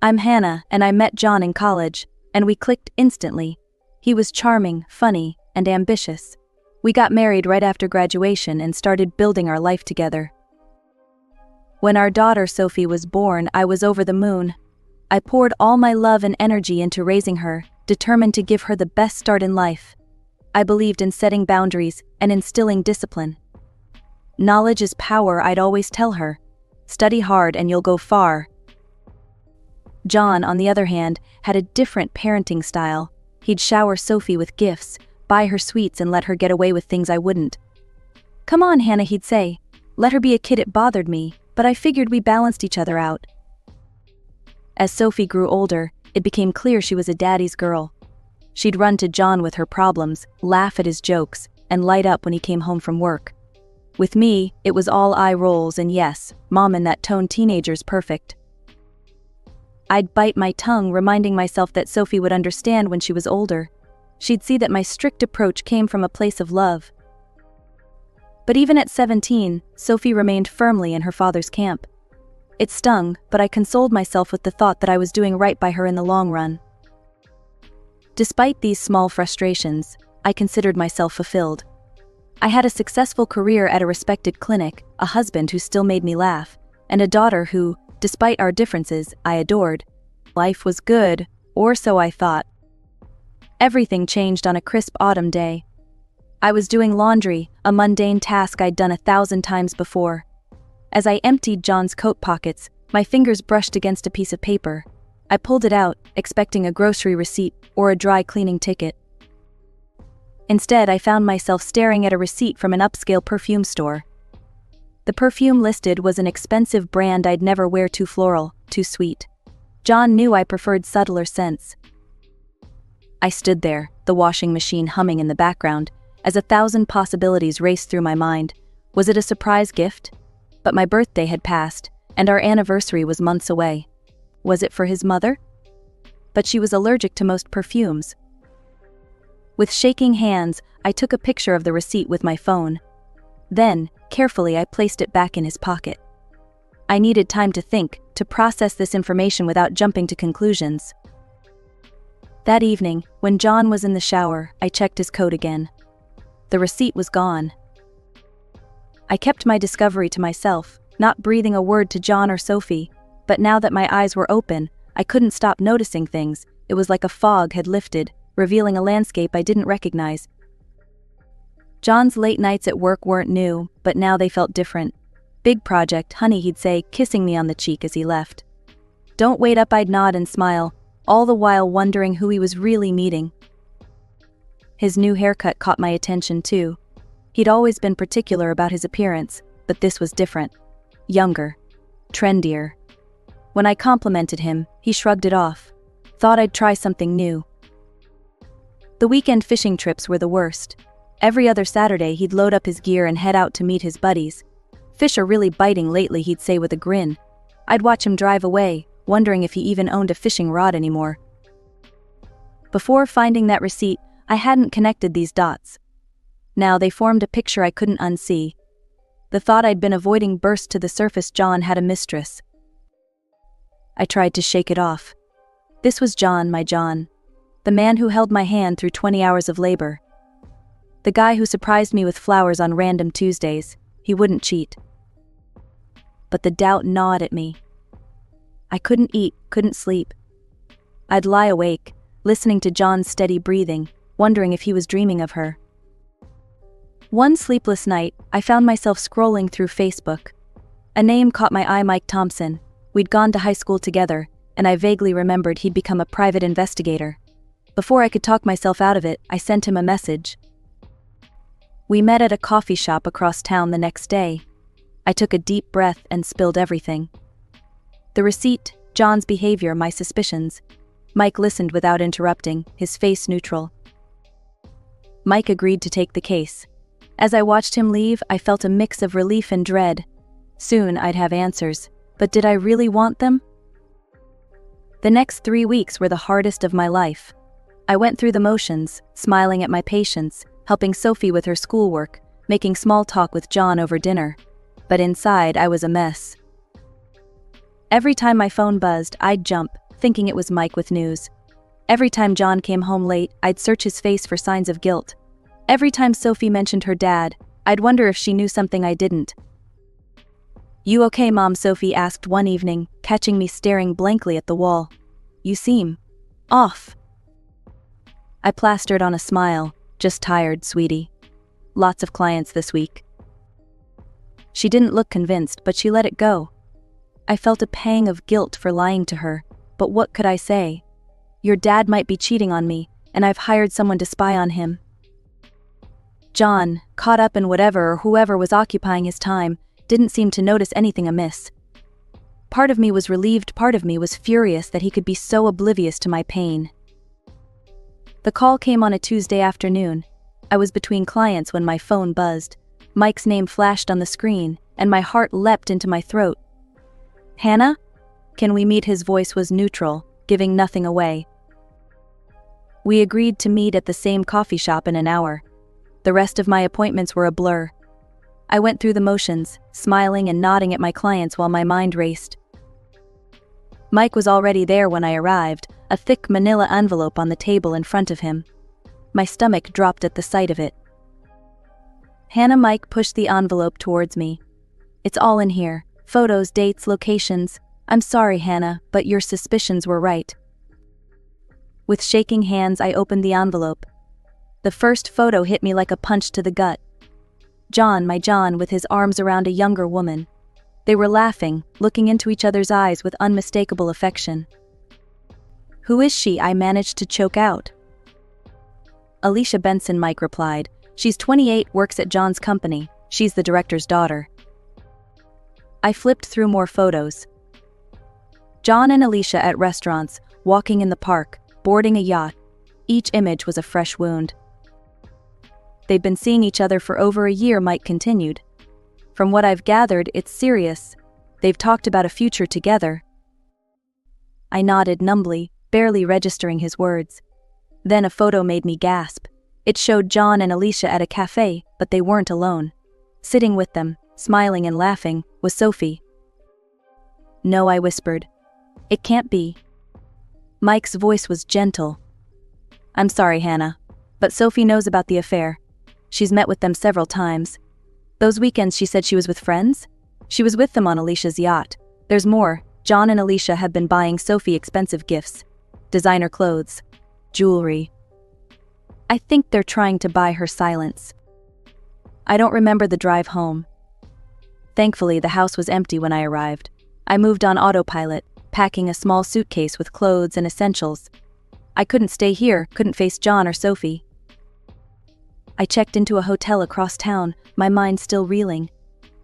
I'm Hannah, and I met John in college, and we clicked instantly. He was charming, funny, and ambitious. We got married right after graduation and started building our life together. When our daughter Sophie was born, I was over the moon. I poured all my love and energy into raising her, determined to give her the best start in life. I believed in setting boundaries and instilling discipline. Knowledge is power, I'd always tell her. Study hard and you'll go far. John, on the other hand, had a different parenting style. He'd shower Sophie with gifts, buy her sweets, and let her get away with things I wouldn't. "Come on, Hannah," he'd say. "Let her be a kid." It bothered me, but I figured we balanced each other out. As Sophie grew older, it became clear she was a daddy's girl. She'd run to John with her problems, laugh at his jokes, and light up when he came home from work. With me, it was all eye rolls and yes, mom in that tone, teenager's perfect. I'd bite my tongue, reminding myself that Sophie would understand when she was older. She'd see that my strict approach came from a place of love. But even at 17, Sophie remained firmly in her father's camp. It stung, but I consoled myself with the thought that I was doing right by her in the long run. Despite these small frustrations, I considered myself fulfilled. I had a successful career at a respected clinic, a husband who still made me laugh, and a daughter who, despite our differences, I adored. Life was good, or so I thought. Everything changed on a crisp autumn day. I was doing laundry, a mundane task I'd done 1,000 times before. As I emptied John's coat pockets, my fingers brushed against a piece of paper. I pulled it out, expecting a grocery receipt or a dry cleaning ticket. Instead, I found myself staring at a receipt from an upscale perfume store. The perfume listed was an expensive brand I'd never wear, too floral, too sweet. John knew I preferred subtler scents. I stood there, the washing machine humming in the background, as 1,000 possibilities raced through my mind. Was it a surprise gift? But my birthday had passed, and our anniversary was months away. Was it for his mother? But she was allergic to most perfumes. With shaking hands, I took a picture of the receipt with my phone. Then, carefully, I placed it back in his pocket. I needed time to think, to process this information without jumping to conclusions. That evening, when John was in the shower, I checked his coat again. The receipt was gone. I kept my discovery to myself, not breathing a word to John or Sophie, but now that my eyes were open, I couldn't stop noticing things. It was like a fog had lifted, revealing a landscape I didn't recognize. John's late nights at work weren't new, but now they felt different. "Big project, honey," he'd say, kissing me on the cheek as he left. "Don't wait up," I'd nod and smile, all the while wondering who he was really meeting. His new haircut caught my attention too. He'd always been particular about his appearance, but this was different. Younger. Trendier. When I complimented him, he shrugged it off. Thought I'd try something new. The weekend fishing trips were the worst. Every other Saturday he'd load up his gear and head out to meet his buddies. "Fish are really biting lately," he'd say with a grin. I'd watch him drive away, wondering if he even owned a fishing rod anymore. Before finding that receipt, I hadn't connected these dots. Now they formed a picture I couldn't unsee. The thought I'd been avoiding burst to the surface. John had a mistress. I tried to shake it off. This was John, my John. The man who held my hand through 20 hours of labor. The guy who surprised me with flowers on random Tuesdays. He wouldn't cheat. But the doubt gnawed at me. I couldn't eat, couldn't sleep. I'd lie awake, listening to John's steady breathing, wondering if he was dreaming of her. One sleepless night, I found myself scrolling through Facebook. A name caught my eye: Mike Thompson. We'd gone to high school together, and I vaguely remembered he'd become a private investigator. Before I could talk myself out of it, I sent him a message. We met at a coffee shop across town the next day. I took a deep breath and spilled everything. The receipt, John's behavior, my suspicions. Mike listened without interrupting, his face neutral. Mike agreed to take the case. As I watched him leave, I felt a mix of relief and dread. Soon I'd have answers, but did I really want them? The next 3 weeks were the hardest of my life. I went through the motions, smiling at my patients, helping Sophie with her schoolwork, making small talk with John over dinner. But inside, I was a mess. Every time my phone buzzed, I'd jump, thinking it was Mike with news. Every time John came home late, I'd search his face for signs of guilt. Every time Sophie mentioned her dad, I'd wonder if she knew something I didn't. "You okay, Mom?" Sophie asked one evening, catching me staring blankly at the wall. "You seem off." I plastered on a smile. "Just tired, sweetie. Lots of clients this week." She didn't look convinced, but she let it go. I felt a pang of guilt for lying to her, but what could I say? Your dad might be cheating on me, and I've hired someone to spy on him. John, caught up in whatever or whoever was occupying his time, didn't seem to notice anything amiss. Part of me was relieved, part of me was furious that he could be so oblivious to my pain. The call came on a Tuesday afternoon. I was between clients when my phone buzzed. Mike's name flashed on the screen, and my heart leapt into my throat. "Hannah? Can we meet?" His voice was neutral, giving nothing away. We agreed to meet at the same coffee shop in an hour. The rest of my appointments were a blur. I went through the motions, smiling and nodding at my clients while my mind raced. Mike was already there when I arrived, a thick manila envelope on the table in front of him. My stomach dropped at the sight of it. "Hannah." Mike pushed the envelope towards me. "It's all in here. Photos, dates, locations. I'm sorry, Hannah, but your suspicions were right." With shaking hands, I opened the envelope. The first photo hit me like a punch to the gut. John, my John, with his arms around a younger woman. They were laughing, looking into each other's eyes with unmistakable affection. "Who is she?" I managed to choke out. "Alicia Benson," Mike replied. "She's 28, works at John's company. She's the director's daughter." I flipped through more photos. John and Alicia at restaurants, walking in the park, boarding a yacht. Each image was a fresh wound. "They've been seeing each other for over a year," Mike continued. "From what I've gathered, it's serious. They've talked about a future together." I nodded numbly, barely registering his words. Then a photo made me gasp. It showed John and Alicia at a cafe, but they weren't alone. Sitting with them, smiling and laughing, was Sophie. "No," I whispered. "It can't be." Mike's voice was gentle. "I'm sorry, Hannah, but Sophie knows about the affair. She's met with them several times. Those weekends she said she was with friends? She was with them on Alicia's yacht. There's more. John and Alicia have been buying Sophie expensive gifts. Designer clothes. Jewelry. I think they're trying to buy her silence." I don't remember the drive home. Thankfully, the house was empty when I arrived. I moved on autopilot, packing a small suitcase with clothes and essentials. I couldn't stay here, couldn't face John or Sophie. I checked into a hotel across town, my mind still reeling.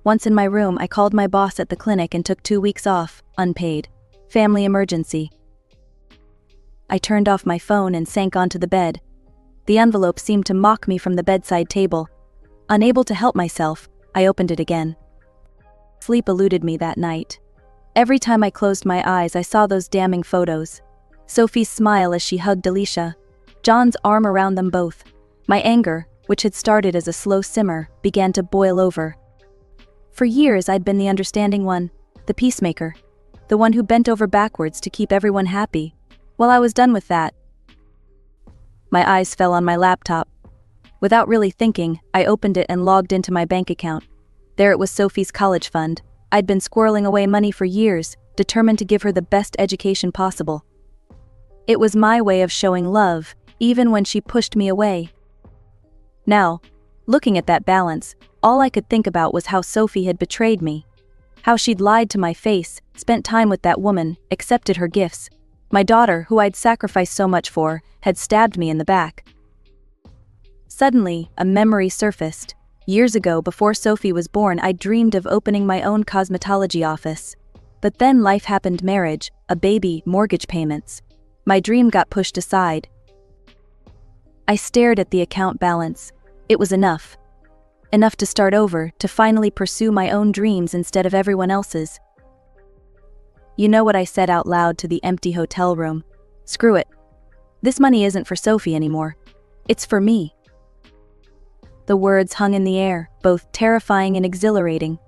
Once in my room, I called my boss at the clinic and took 2 weeks off, unpaid. Family emergency. I turned off my phone and sank onto the bed. The envelope seemed to mock me from the bedside table. Unable to help myself, I opened it again. Sleep eluded me that night. Every time I closed my eyes, I saw those damning photos. Sophie's smile as she hugged Alicia. John's arm around them both. My anger, which had started as a slow simmer, began to boil over. For years I'd been the understanding one, the peacemaker, the one who bent over backwards to keep everyone happy. Well, I was done with that. My eyes fell on my laptop. Without really thinking, I opened it and logged into my bank account. There it was, Sophie's college fund. I'd been squirreling away money for years, determined to give her the best education possible. It was my way of showing love, even when she pushed me away. Now, looking at that balance, all I could think about was how Sophie had betrayed me. How she'd lied to my face, spent time with that woman, accepted her gifts. My daughter, who I'd sacrificed so much for, had stabbed me in the back. Suddenly, a memory surfaced. Years ago, before Sophie was born, I dreamed of opening my own cosmetology office. But then life happened: marriage, a baby, mortgage payments. My dream got pushed aside. I stared at the account balance. It was enough. Enough to start over, to finally pursue my own dreams instead of everyone else's. You know what I said out loud to the empty hotel room? Screw it. This money isn't for Sophie anymore. It's for me. The words hung in the air, both terrifying and exhilarating.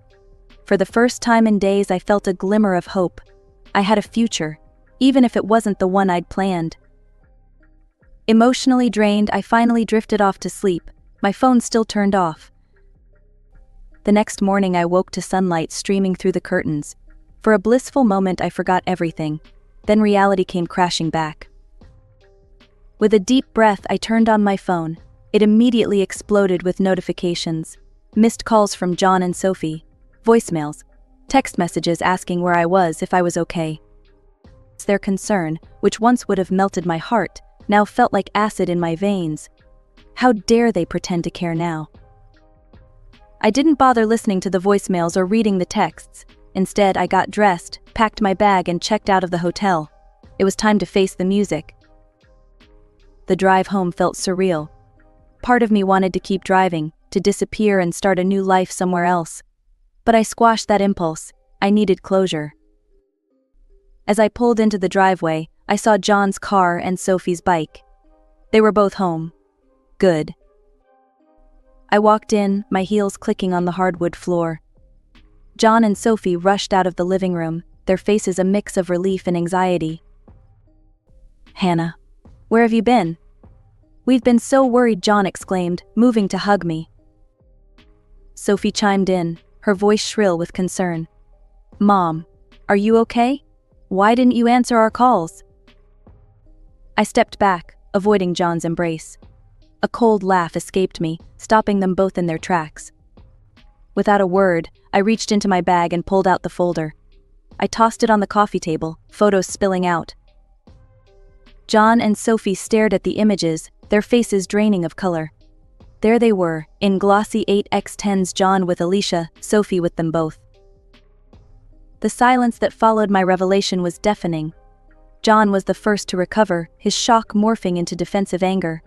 For the first time in days, I felt a glimmer of hope. I had a future. even if it wasn't the one I'd planned. Emotionally drained, I finally drifted off to sleep, my phone still turned off. The next morning I woke to sunlight streaming through the curtains. For a blissful moment I forgot everything, then reality came crashing back. With a deep breath I turned on my phone. It immediately exploded with notifications. Missed calls from John and Sophie, voicemails, text messages asking where I was, if I was okay. Their concern, which once would have melted my heart, now felt like acid in my veins. How dare they pretend to care now? I didn't bother listening to the voicemails or reading the texts. Instead, I got dressed, packed my bag, and checked out of the hotel. It was time to face the music. The drive home felt surreal. Part of me wanted to keep driving, to disappear and start a new life somewhere else. But I squashed that impulse. I needed closure. As I pulled into the driveway, I saw John's car and Sophie's bike. They were both home. Good. I walked in, my heels clicking on the hardwood floor. John and Sophie rushed out of the living room, their faces a mix of relief and anxiety. "Hannah, where have you been?" "We've been so worried," John exclaimed, moving to hug me. Sophie chimed in, her voice shrill with concern. "Mom, are you okay? Why didn't you answer our calls?" I stepped back, avoiding John's embrace. A cold laugh escaped me, stopping them both in their tracks. Without a word, I reached into my bag and pulled out the folder. I tossed it on the coffee table, photos spilling out. John and Sophie stared at the images, their faces draining of color. There they were, in glossy 8x10s, John with Alicia, Sophie with them both. The silence that followed my revelation was deafening. John was the first to recover, his shock morphing into defensive anger.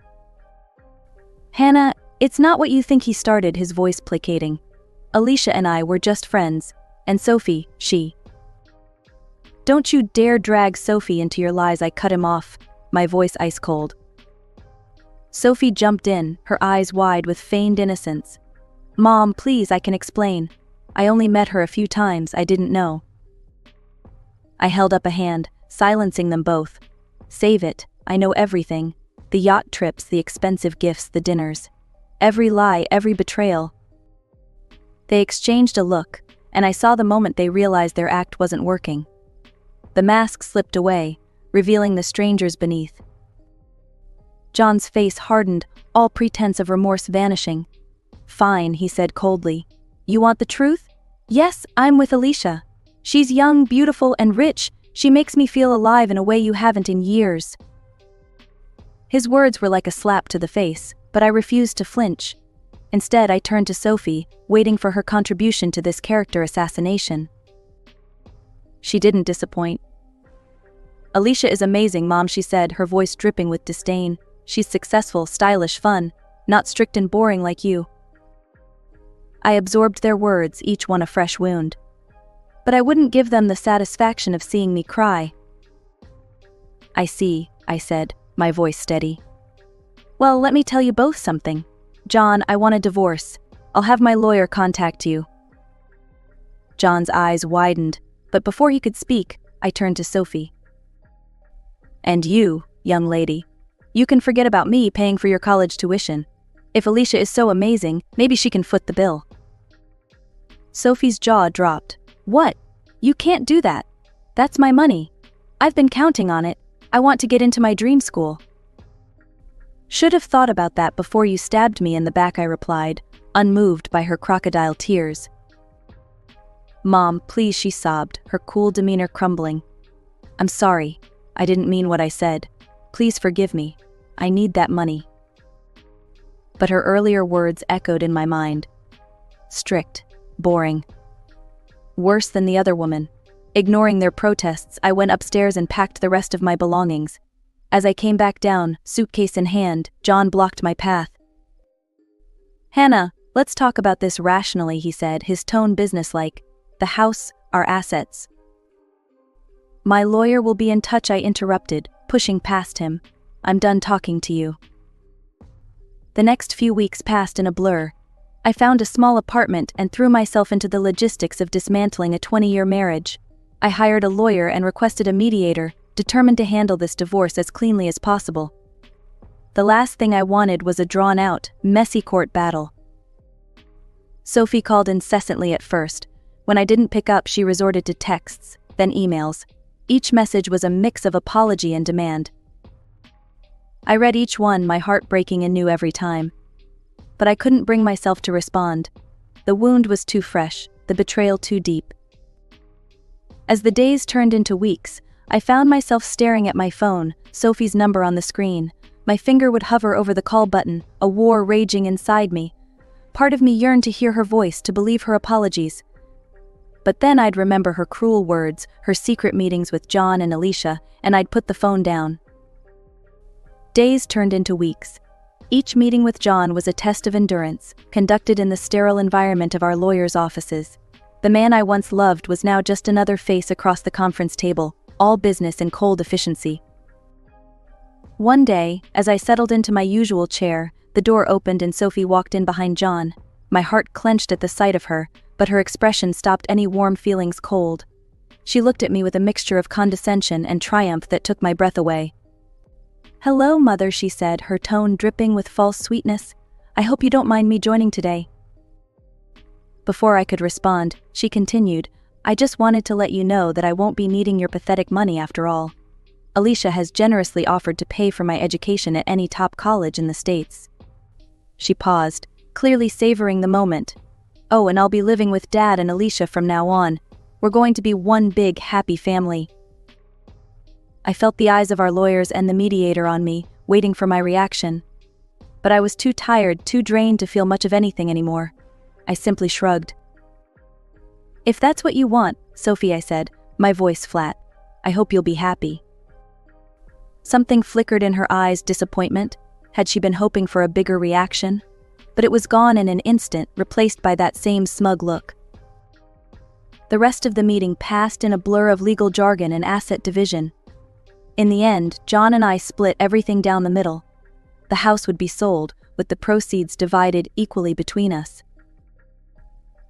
"Hannah, it's not what you think," he started, his voice placating. "Alicia and I were just friends, and Sophie, she..." "Don't you dare drag Sophie into your lies," I cut him off, my voice ice cold. Sophie jumped in, her eyes wide with feigned innocence. "Mom, please, I can explain. I only met her a few times, I didn't know." I held up a hand, silencing them both. "Save it, I know everything. The yacht trips, the expensive gifts, the dinners. Every lie, every betrayal." They exchanged a look, and I saw the moment they realized their act wasn't working. The mask slipped away, revealing the strangers beneath. John's face hardened, all pretense of remorse vanishing. "Fine," he said coldly. "You want the truth? Yes, I'm with Alicia. She's young, beautiful, and rich. She makes me feel alive in a way you haven't in years." His words were like a slap to the face, but I refused to flinch. Instead, I turned to Sophie, waiting for her contribution to this character assassination. She didn't disappoint. "Alicia is amazing, Mom," she said, her voice dripping with disdain. "She's successful, stylish, fun, not strict and boring like you." I absorbed their words, each one a fresh wound. But I wouldn't give them the satisfaction of seeing me cry. "I see," I said, my voice steady. "Well, let me tell you both something. John, I want a divorce. I'll have my lawyer contact you." John's eyes widened, but before he could speak, I turned to Sophie. "And you, young lady, you can forget about me paying for your college tuition. If Alicia is so amazing, maybe she can foot the bill." Sophie's jaw dropped. "What? You can't do that. That's my money. I've been counting on it. I want to get into my dream school." "Should have thought about that before you stabbed me in the back," I replied, unmoved by her crocodile tears. "Mom, please," she sobbed, her cool demeanor crumbling. "I'm sorry. I didn't mean what I said. Please forgive me. I need that money." But her earlier words echoed in my mind. Strict, boring. Worse than the other woman. Ignoring their protests, I went upstairs and packed the rest of my belongings. As I came back down, suitcase in hand, John blocked my path. "Hannah, let's talk about this rationally," he said, his tone businesslike. "The house, our assets." "My lawyer will be in touch," I interrupted, pushing past him. "I'm done talking to you." The next few weeks passed in a blur. I found a small apartment and threw myself into the logistics of dismantling a 20-year marriage. I hired a lawyer and requested a mediator, determined to handle this divorce as cleanly as possible. The last thing I wanted was a drawn-out, messy court battle. Sophie called incessantly at first. When I didn't pick up, she resorted to texts, then emails. Each message was a mix of apology and demand. I read each one, my heart breaking anew every time. But I couldn't bring myself to respond. The wound was too fresh, the betrayal too deep. As the days turned into weeks, I found myself staring at my phone, Sophie's number on the screen. My finger would hover over the call button, a war raging inside me. Part of me yearned to hear her voice, to believe her apologies. But then I'd remember her cruel words, her secret meetings with John and Alicia, and I'd put the phone down. Days turned into weeks. Each meeting with John was a test of endurance, conducted in the sterile environment of our lawyers' offices. The man I once loved was now just another face across the conference table, all business and cold efficiency. One day, as I settled into my usual chair, the door opened and Sophie walked in behind John. My heart clenched at the sight of her, but her expression stopped any warm feelings cold. She looked at me with a mixture of condescension and triumph that took my breath away. "Hello, Mother," she said, her tone dripping with false sweetness. "I hope you don't mind me joining today." Before I could respond, she continued, "I just wanted to let you know that I won't be needing your pathetic money after all. Alicia has generously offered to pay for my education at any top college in the States." She paused, clearly savoring the moment. "Oh, and I'll be living with Dad and Alicia from now on. We're going to be one big, happy family." I felt the eyes of our lawyers and the mediator on me, waiting for my reaction. But I was too tired, too drained to feel much of anything anymore. I simply shrugged. "If that's what you want, Sophie," I said, my voice flat, "I hope you'll be happy." Something flickered in her eyes, disappointment. Had she been hoping for a bigger reaction? But it was gone in an instant, replaced by that same smug look. The rest of the meeting passed in a blur of legal jargon and asset division. In the end, John and I split everything down the middle. The house would be sold, with the proceeds divided equally between us.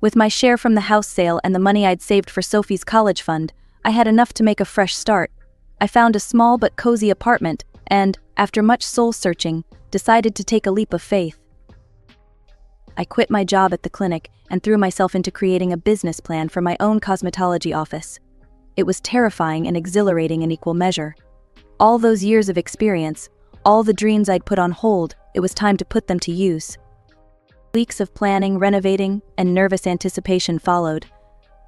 With my share from the house sale and the money I'd saved for Sophie's college fund, I had enough to make a fresh start. I found a small but cozy apartment and, after much soul-searching, decided to take a leap of faith. I quit my job at the clinic and threw myself into creating a business plan for my own cosmetology office. It was terrifying and exhilarating in equal measure. All those years of experience, all the dreams I'd put on hold, it was time to put them to use. Weeks of planning, renovating, and nervous anticipation followed.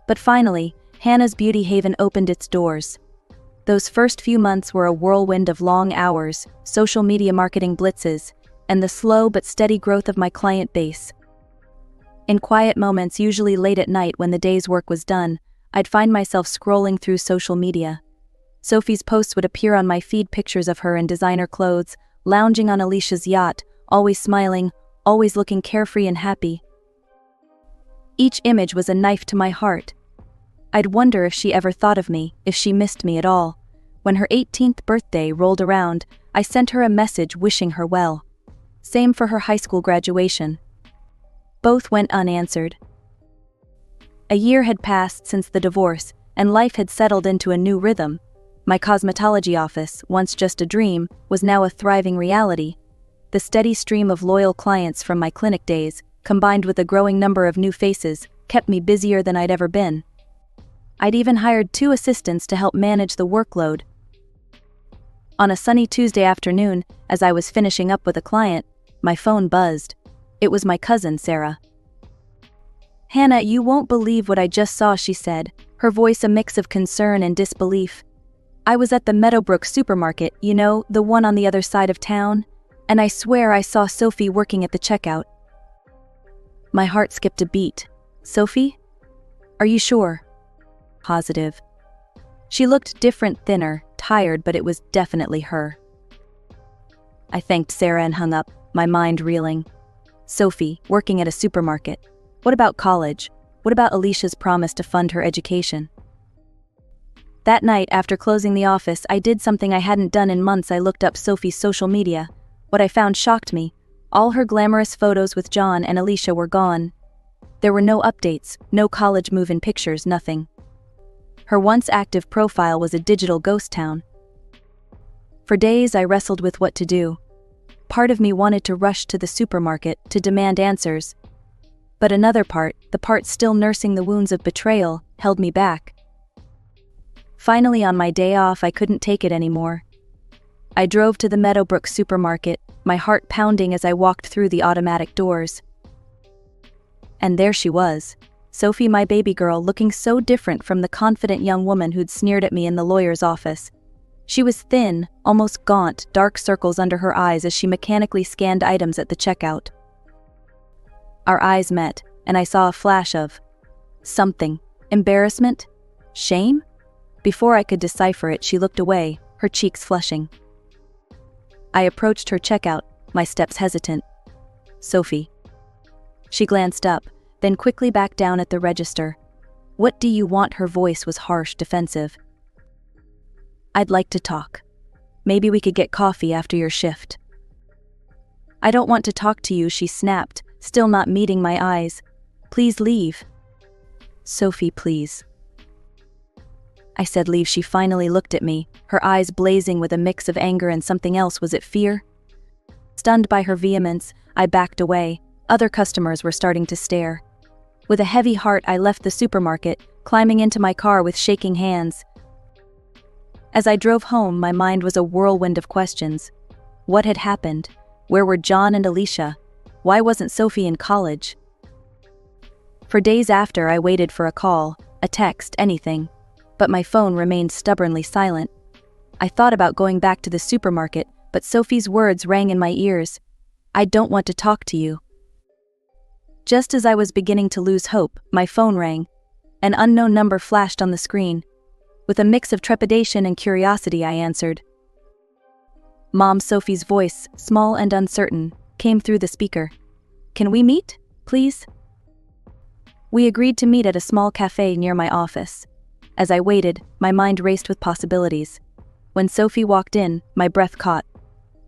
But finally, Hannah's Beauty Haven opened its doors. Those first few months were a whirlwind of long hours, social media marketing blitzes, and the slow but steady growth of my client base. In quiet moments, usually late at night when the day's work was done, I'd find myself scrolling through social media. Sophie's posts would appear on my feed, pictures of her in designer clothes, lounging on Alicia's yacht, always smiling, always looking carefree and happy. Each image was a knife to my heart. I'd wonder if she ever thought of me, if she missed me at all. When her 18th birthday rolled around, I sent her a message wishing her well. Same for her high school graduation. Both went unanswered. A year had passed since the divorce, and life had settled into a new rhythm. My cosmetology office, once just a dream, was now a thriving reality. The steady stream of loyal clients from my clinic days, combined with a growing number of new faces, kept me busier than I'd ever been. I'd even hired 2 assistants to help manage the workload. On a sunny Tuesday afternoon, as I was finishing up with a client, my phone buzzed. It was my cousin, Sarah. "Hannah, you won't believe what I just saw," she said, her voice a mix of concern and disbelief. "I was at the Meadowbrook supermarket, you know, the one on the other side of town, and I swear I saw Sophie working at the checkout." My heart skipped a beat. "Sophie? Are you sure?" "Positive." She looked different, thinner, tired, but it was definitely her. I thanked Sarah and hung up, my mind reeling. Sophie, working at a supermarket. What about college? What about Alicia's promise to fund her education? That night, after closing the office, I did something I hadn't done in months. I looked up Sophie's social media. What I found shocked me. All her glamorous photos with John and Alicia were gone. There were no updates, no college move-in pictures, nothing. Her once active profile was a digital ghost town. For days I wrestled with what to do. Part of me wanted to rush to the supermarket to demand answers. But another part, the part still nursing the wounds of betrayal, held me back. Finally, on my day off, I couldn't take it anymore. I drove to the Meadowbrook supermarket, my heart pounding as I walked through the automatic doors. And there she was, Sophie, my baby girl, looking so different from the confident young woman who'd sneered at me in the lawyer's office. She was thin, almost gaunt, dark circles under her eyes as she mechanically scanned items at the checkout. Our eyes met, and I saw a flash of something. Embarrassment? Shame? Before I could decipher it, she looked away, her cheeks flushing. I approached her checkout, my steps hesitant. "Sophie." She glanced up, then quickly back down at the register. "What do you want?" Her voice was harsh, defensive. "I'd like to talk. Maybe we could get coffee after your shift." "I don't want to talk to you," she snapped, still not meeting my eyes. "Please leave." "Sophie, please." I said leave. She finally looked at me, her eyes blazing with a mix of anger and something else. Was it fear? Stunned by her vehemence, I backed away. Other customers were starting to stare. With a heavy heart, I left the supermarket, climbing into my car with shaking hands. As I drove home, my mind was a whirlwind of questions. What had happened? Where were John and Alicia? Why wasn't Sophie in college? For days after, I waited for a call, a text, anything. But my phone remained stubbornly silent. I thought about going back to the supermarket, but Sophie's words rang in my ears. "I don't want to talk to you." Just as I was beginning to lose hope, my phone rang. An unknown number flashed on the screen. With a mix of trepidation and curiosity, I answered. Mom. Sophie's voice, small and uncertain, came through the speaker. "Can we meet, please?" We agreed to meet at a small cafe near my office. As I waited, my mind raced with possibilities. When Sophie walked in, my breath caught.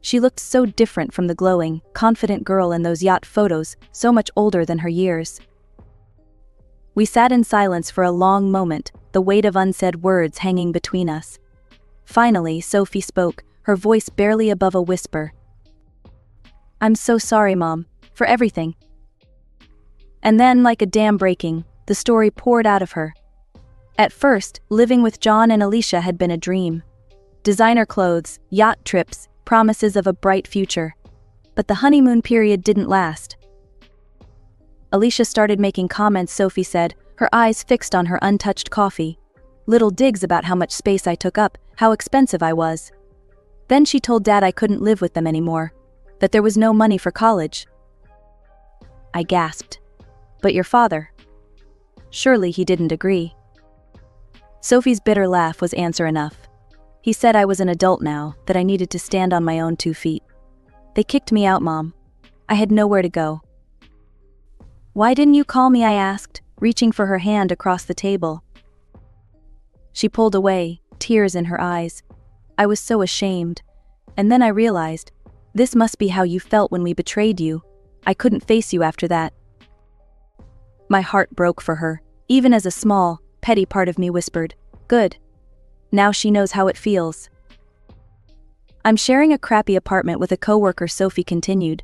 She looked so different from the glowing, confident girl in those yacht photos, so much older than her years. We sat in silence for a long moment, the weight of unsaid words hanging between us. Finally, Sophie spoke, her voice barely above a whisper. "I'm so sorry, Mom, for everything." And then, like a dam breaking, the story poured out of her. At first, living with John and Alicia had been a dream. Designer clothes, yacht trips, promises of a bright future. But the honeymoon period didn't last. Alicia started making comments, Sophie said, her eyes fixed on her untouched coffee. Little digs about how much space I took up, how expensive I was. Then she told Dad I couldn't live with them anymore, that there was no money for college. I gasped. "But your father?" Surely he didn't agree. Sophie's bitter laugh was answer enough. He said I was an adult now, that I needed to stand on my own 2 feet. "They kicked me out, Mom. I had nowhere to go." "Why didn't you call me?" I asked, reaching for her hand across the table. She pulled away, tears in her eyes. I was so ashamed. And then I realized, this must be how you felt when we betrayed you. I couldn't face you after that. My heart broke for her, even as a small, petty part of me whispered, "Good. Now she knows how it feels." "I'm sharing a crappy apartment with a coworker," Sophie continued.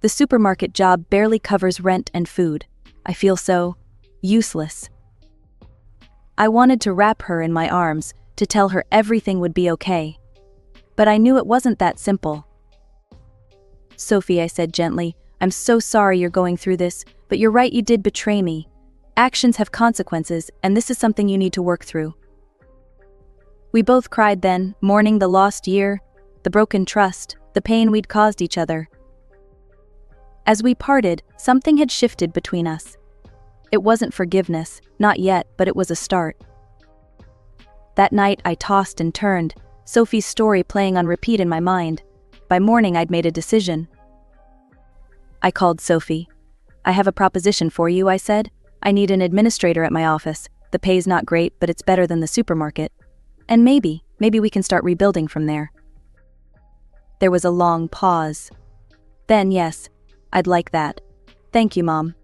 "The supermarket job barely covers rent and food. I feel so useless." I wanted to wrap her in my arms, to tell her everything would be okay. But I knew it wasn't that simple. "Sophie," I said gently, "I'm so sorry you're going through this, but you're right, you did betray me. Actions have consequences, and this is something you need to work through." We both cried then, mourning the lost year, the broken trust, the pain we'd caused each other. As we parted, something had shifted between us. It wasn't forgiveness, not yet, but it was a start. That night I tossed and turned, Sophie's story playing on repeat in my mind. By morning I'd made a decision. I called Sophie. "I have a proposition for you," I said. "I need an administrator at my office. The pay's not great, but it's better than the supermarket. And maybe we can start rebuilding from there." There was a long pause. Then, "Yes, I'd like that. Thank you, Mom."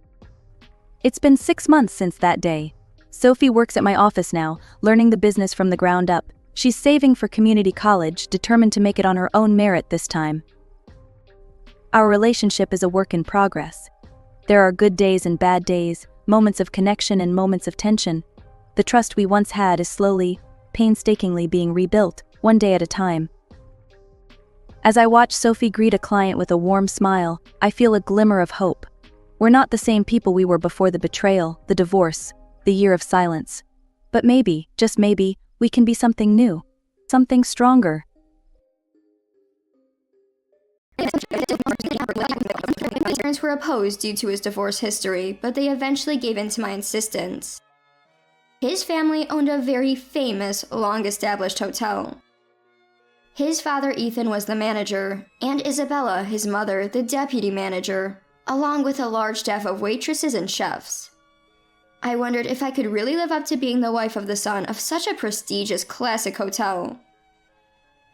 It's been 6 months since that day. Sophie works at my office now, learning the business from the ground up. She's saving for community college, determined to make it on her own merit this time. Our relationship is a work in progress. There are good days and bad days, moments of connection and moments of tension. The trust we once had is slowly, painstakingly being rebuilt, one day at a time. As I watch Sophie greet a client with a warm smile, I feel a glimmer of hope. We're not the same people we were before the betrayal, the divorce, the year of silence. But maybe, just maybe, we can be something new, something stronger. My parents were opposed due to his divorce history, but they eventually gave in to my insistence. His family owned a very famous, long-established hotel. His father, Ethan, was the manager, and Isabella, his mother, the deputy manager, along with a large staff of waitresses and chefs. I wondered if I could really live up to being the wife of the son of such a prestigious, classic hotel.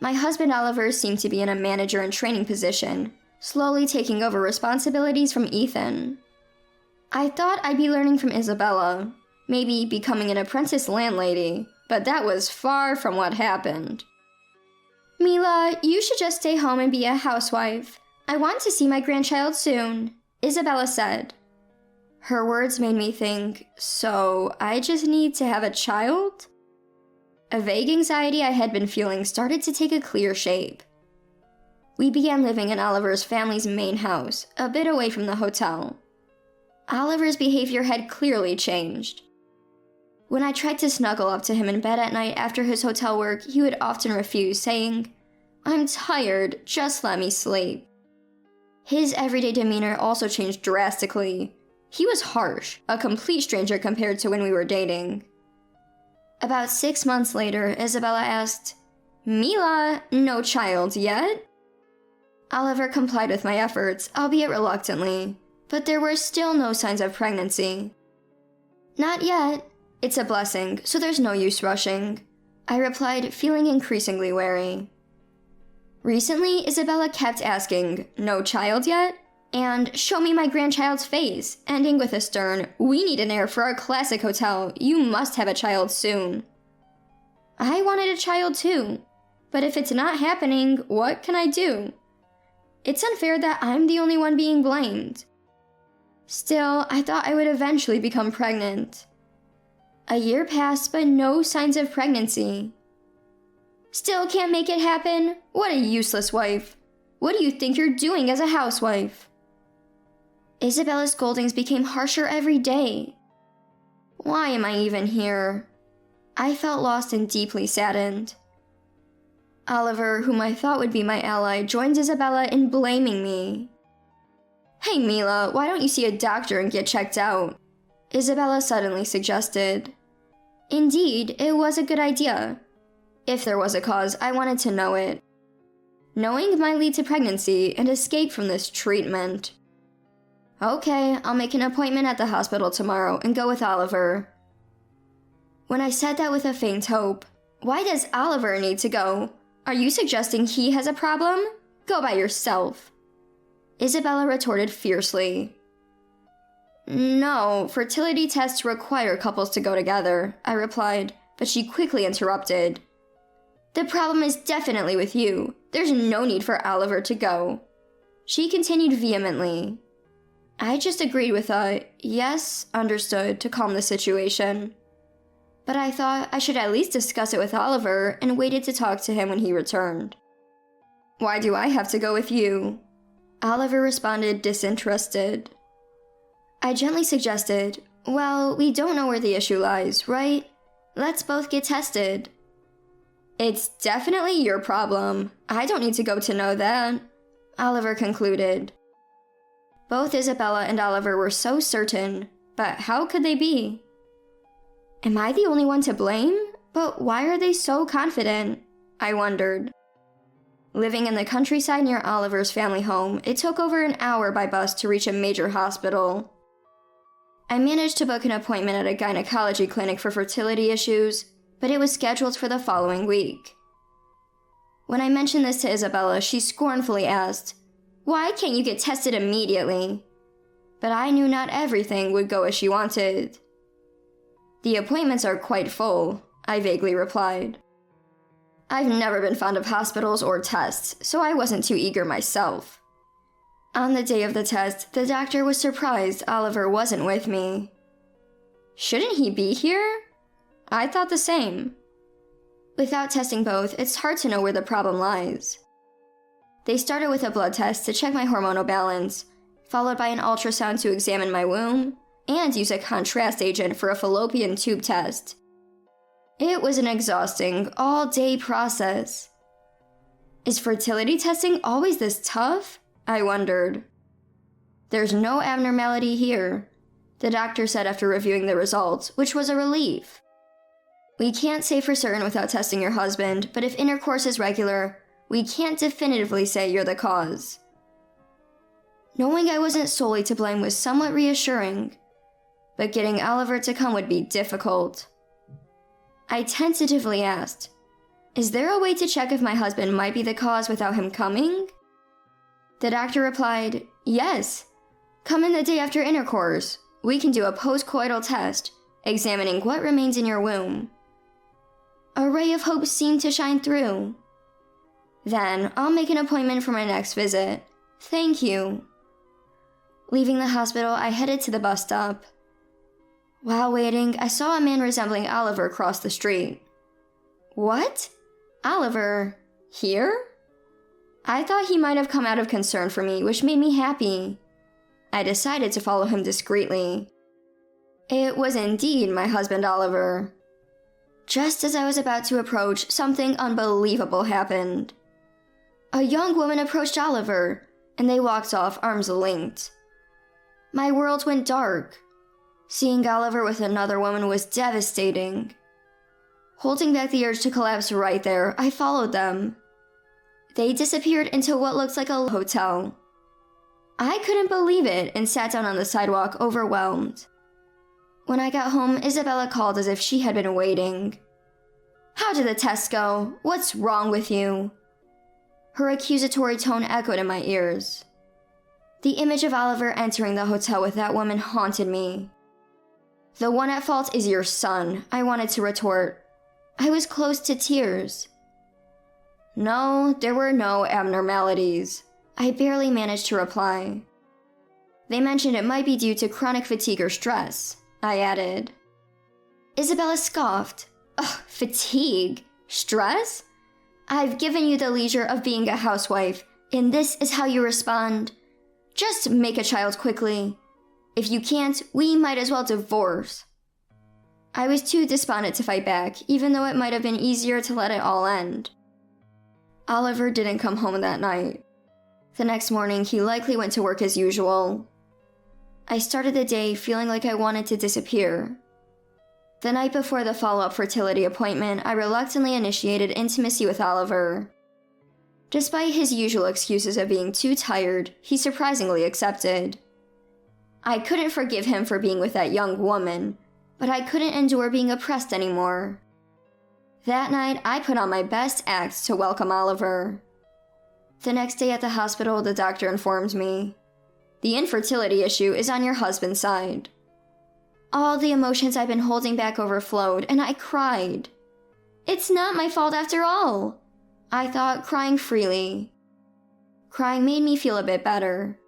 My husband Oliver seemed to be in a manager and training position, slowly taking over responsibilities from Ethan. I thought I'd be learning from Isabella, maybe becoming an apprentice landlady, but that was far from what happened. "Mila, you should just stay home and be a housewife. I want to see my grandchild soon," Isabella said. Her words made me think, so I just need to have a child? A vague anxiety I had been feeling started to take a clear shape. We began living in Oliver's family's main house, a bit away from the hotel. Oliver's behavior had clearly changed. When I tried to snuggle up to him in bed at night after his hotel work, he would often refuse, saying, "I'm tired, just let me sleep." His everyday demeanor also changed drastically. He was harsh, a complete stranger compared to when we were dating. About 6 months later, Isabella asked, "Mila, no child yet?" Oliver complied with my efforts, albeit reluctantly, but there were still no signs of pregnancy. "Not yet. It's a blessing, so there's no use rushing," I replied, feeling increasingly wary. Recently, Isabella kept asking, "No child yet?" and "Show me my grandchild's face," ending with a stern, "We need an heir for our classic hotel. You must have a child soon." I wanted a child too, but if it's not happening, what can I do? It's unfair that I'm the only one being blamed. Still, I thought I would eventually become pregnant. A year passed, but no signs of pregnancy. "Still can't make it happen? What a useless wife. What do you think you're doing as a housewife?" Isabella's scoldings became harsher every day. Why am I even here? I felt lost and deeply saddened. Oliver, whom I thought would be my ally, joined Isabella in blaming me. "Hey Mila, why don't you see a doctor and get checked out?" Isabella suddenly suggested. Indeed, it was a good idea. If there was a cause, I wanted to know it. Knowing might lead to pregnancy and escape from this treatment. Okay, I'll make an appointment at the hospital tomorrow and go with Oliver. When I said that with a faint hope, "Why does Oliver need to go? Are you suggesting he has a problem? Go by yourself." Isabella retorted fiercely. "No, fertility tests require couples to go together," I replied, but she quickly interrupted. "The problem is definitely with you. There's no need for Oliver to go." She continued vehemently. I just agreed with a "yes, understood" to calm the situation. But I thought I should at least discuss it with Oliver and waited to talk to him when he returned. "Why do I have to go with you?" Oliver responded disinterested. I gently suggested, "Well, we don't know where the issue lies, right? Let's both get tested." "It's definitely your problem. I don't need to go to know that," Oliver concluded. Both Isabella and Oliver were so certain, but how could they be? Am I the only one to blame? But why are they so confident? I wondered. Living in the countryside near Oliver's family home, it took over an hour by bus to reach a major hospital. I managed to book an appointment at a gynecology clinic for fertility issues, but it was scheduled for the following week. When I mentioned this to Isabella, she scornfully asked, "Why can't you get tested immediately?" But I knew not everything would go as she wanted. "The appointments are quite full," I vaguely replied. I've never been fond of hospitals or tests, so I wasn't too eager myself. On the day of the test, the doctor was surprised Oliver wasn't with me. Shouldn't he be here? I thought the same. Without testing both, it's hard to know where the problem lies. They started with a blood test to check my hormonal balance, followed by an ultrasound to examine my womb, and use a contrast agent for a fallopian tube test. It was an exhausting, all-day process. Is fertility testing always this tough? I wondered. There's no abnormality here, the doctor said after reviewing the results, which was a relief. We can't say for certain without testing your husband, but if intercourse is regular, we can't definitively say you're the cause. Knowing I wasn't solely to blame was somewhat reassuring, but getting Oliver to come would be difficult. I tentatively asked, "Is there a way to check if my husband might be the cause without him coming?" The doctor replied, "Yes. Come in the day after intercourse. We can do a postcoital test, examining what remains in your womb." A ray of hope seemed to shine through. "Then I'll make an appointment for my next visit. Thank you." Leaving the hospital, I headed to the bus stop. While waiting, I saw a man resembling Oliver cross the street. What? Oliver? Here? I thought he might have come out of concern for me, which made me happy. I decided to follow him discreetly. It was indeed my husband Oliver. Just as I was about to approach, something unbelievable happened. A young woman approached Oliver, and they walked off arms linked. My world went dark. Seeing Oliver with another woman was devastating. Holding back the urge to collapse right there, I followed them. They disappeared into what looked like a hotel. I couldn't believe it and sat down on the sidewalk, overwhelmed. When I got home, Isabella called as if she had been waiting. "How did the test go? What's wrong with you?" Her accusatory tone echoed in my ears. The image of Oliver entering the hotel with that woman haunted me. "The one at fault is your son," I wanted to retort. I was close to tears. No, there were no abnormalities. I barely managed to reply. They mentioned it might be due to chronic fatigue or stress, I added. Isabella scoffed. Ugh, fatigue? Stress? I've given you the leisure of being a housewife, and this is how you respond. Just make a child quickly. If you can't, we might as well divorce. I was too despondent to fight back, even though it might have been easier to let it all end. Oliver didn't come home that night. The next morning, he likely went to work as usual. I started the day feeling like I wanted to disappear. The night before the follow-up fertility appointment, I reluctantly initiated intimacy with Oliver. Despite his usual excuses of being too tired, he surprisingly accepted. I couldn't forgive him for being with that young woman, but I couldn't endure being oppressed anymore. That night, I put on my best act to welcome Oliver. The next day at the hospital, the doctor informed me, "The infertility issue is on your husband's side." All the emotions I'd been holding back overflowed, and I cried. It's not my fault after all, I thought, crying freely. Crying made me feel a bit better.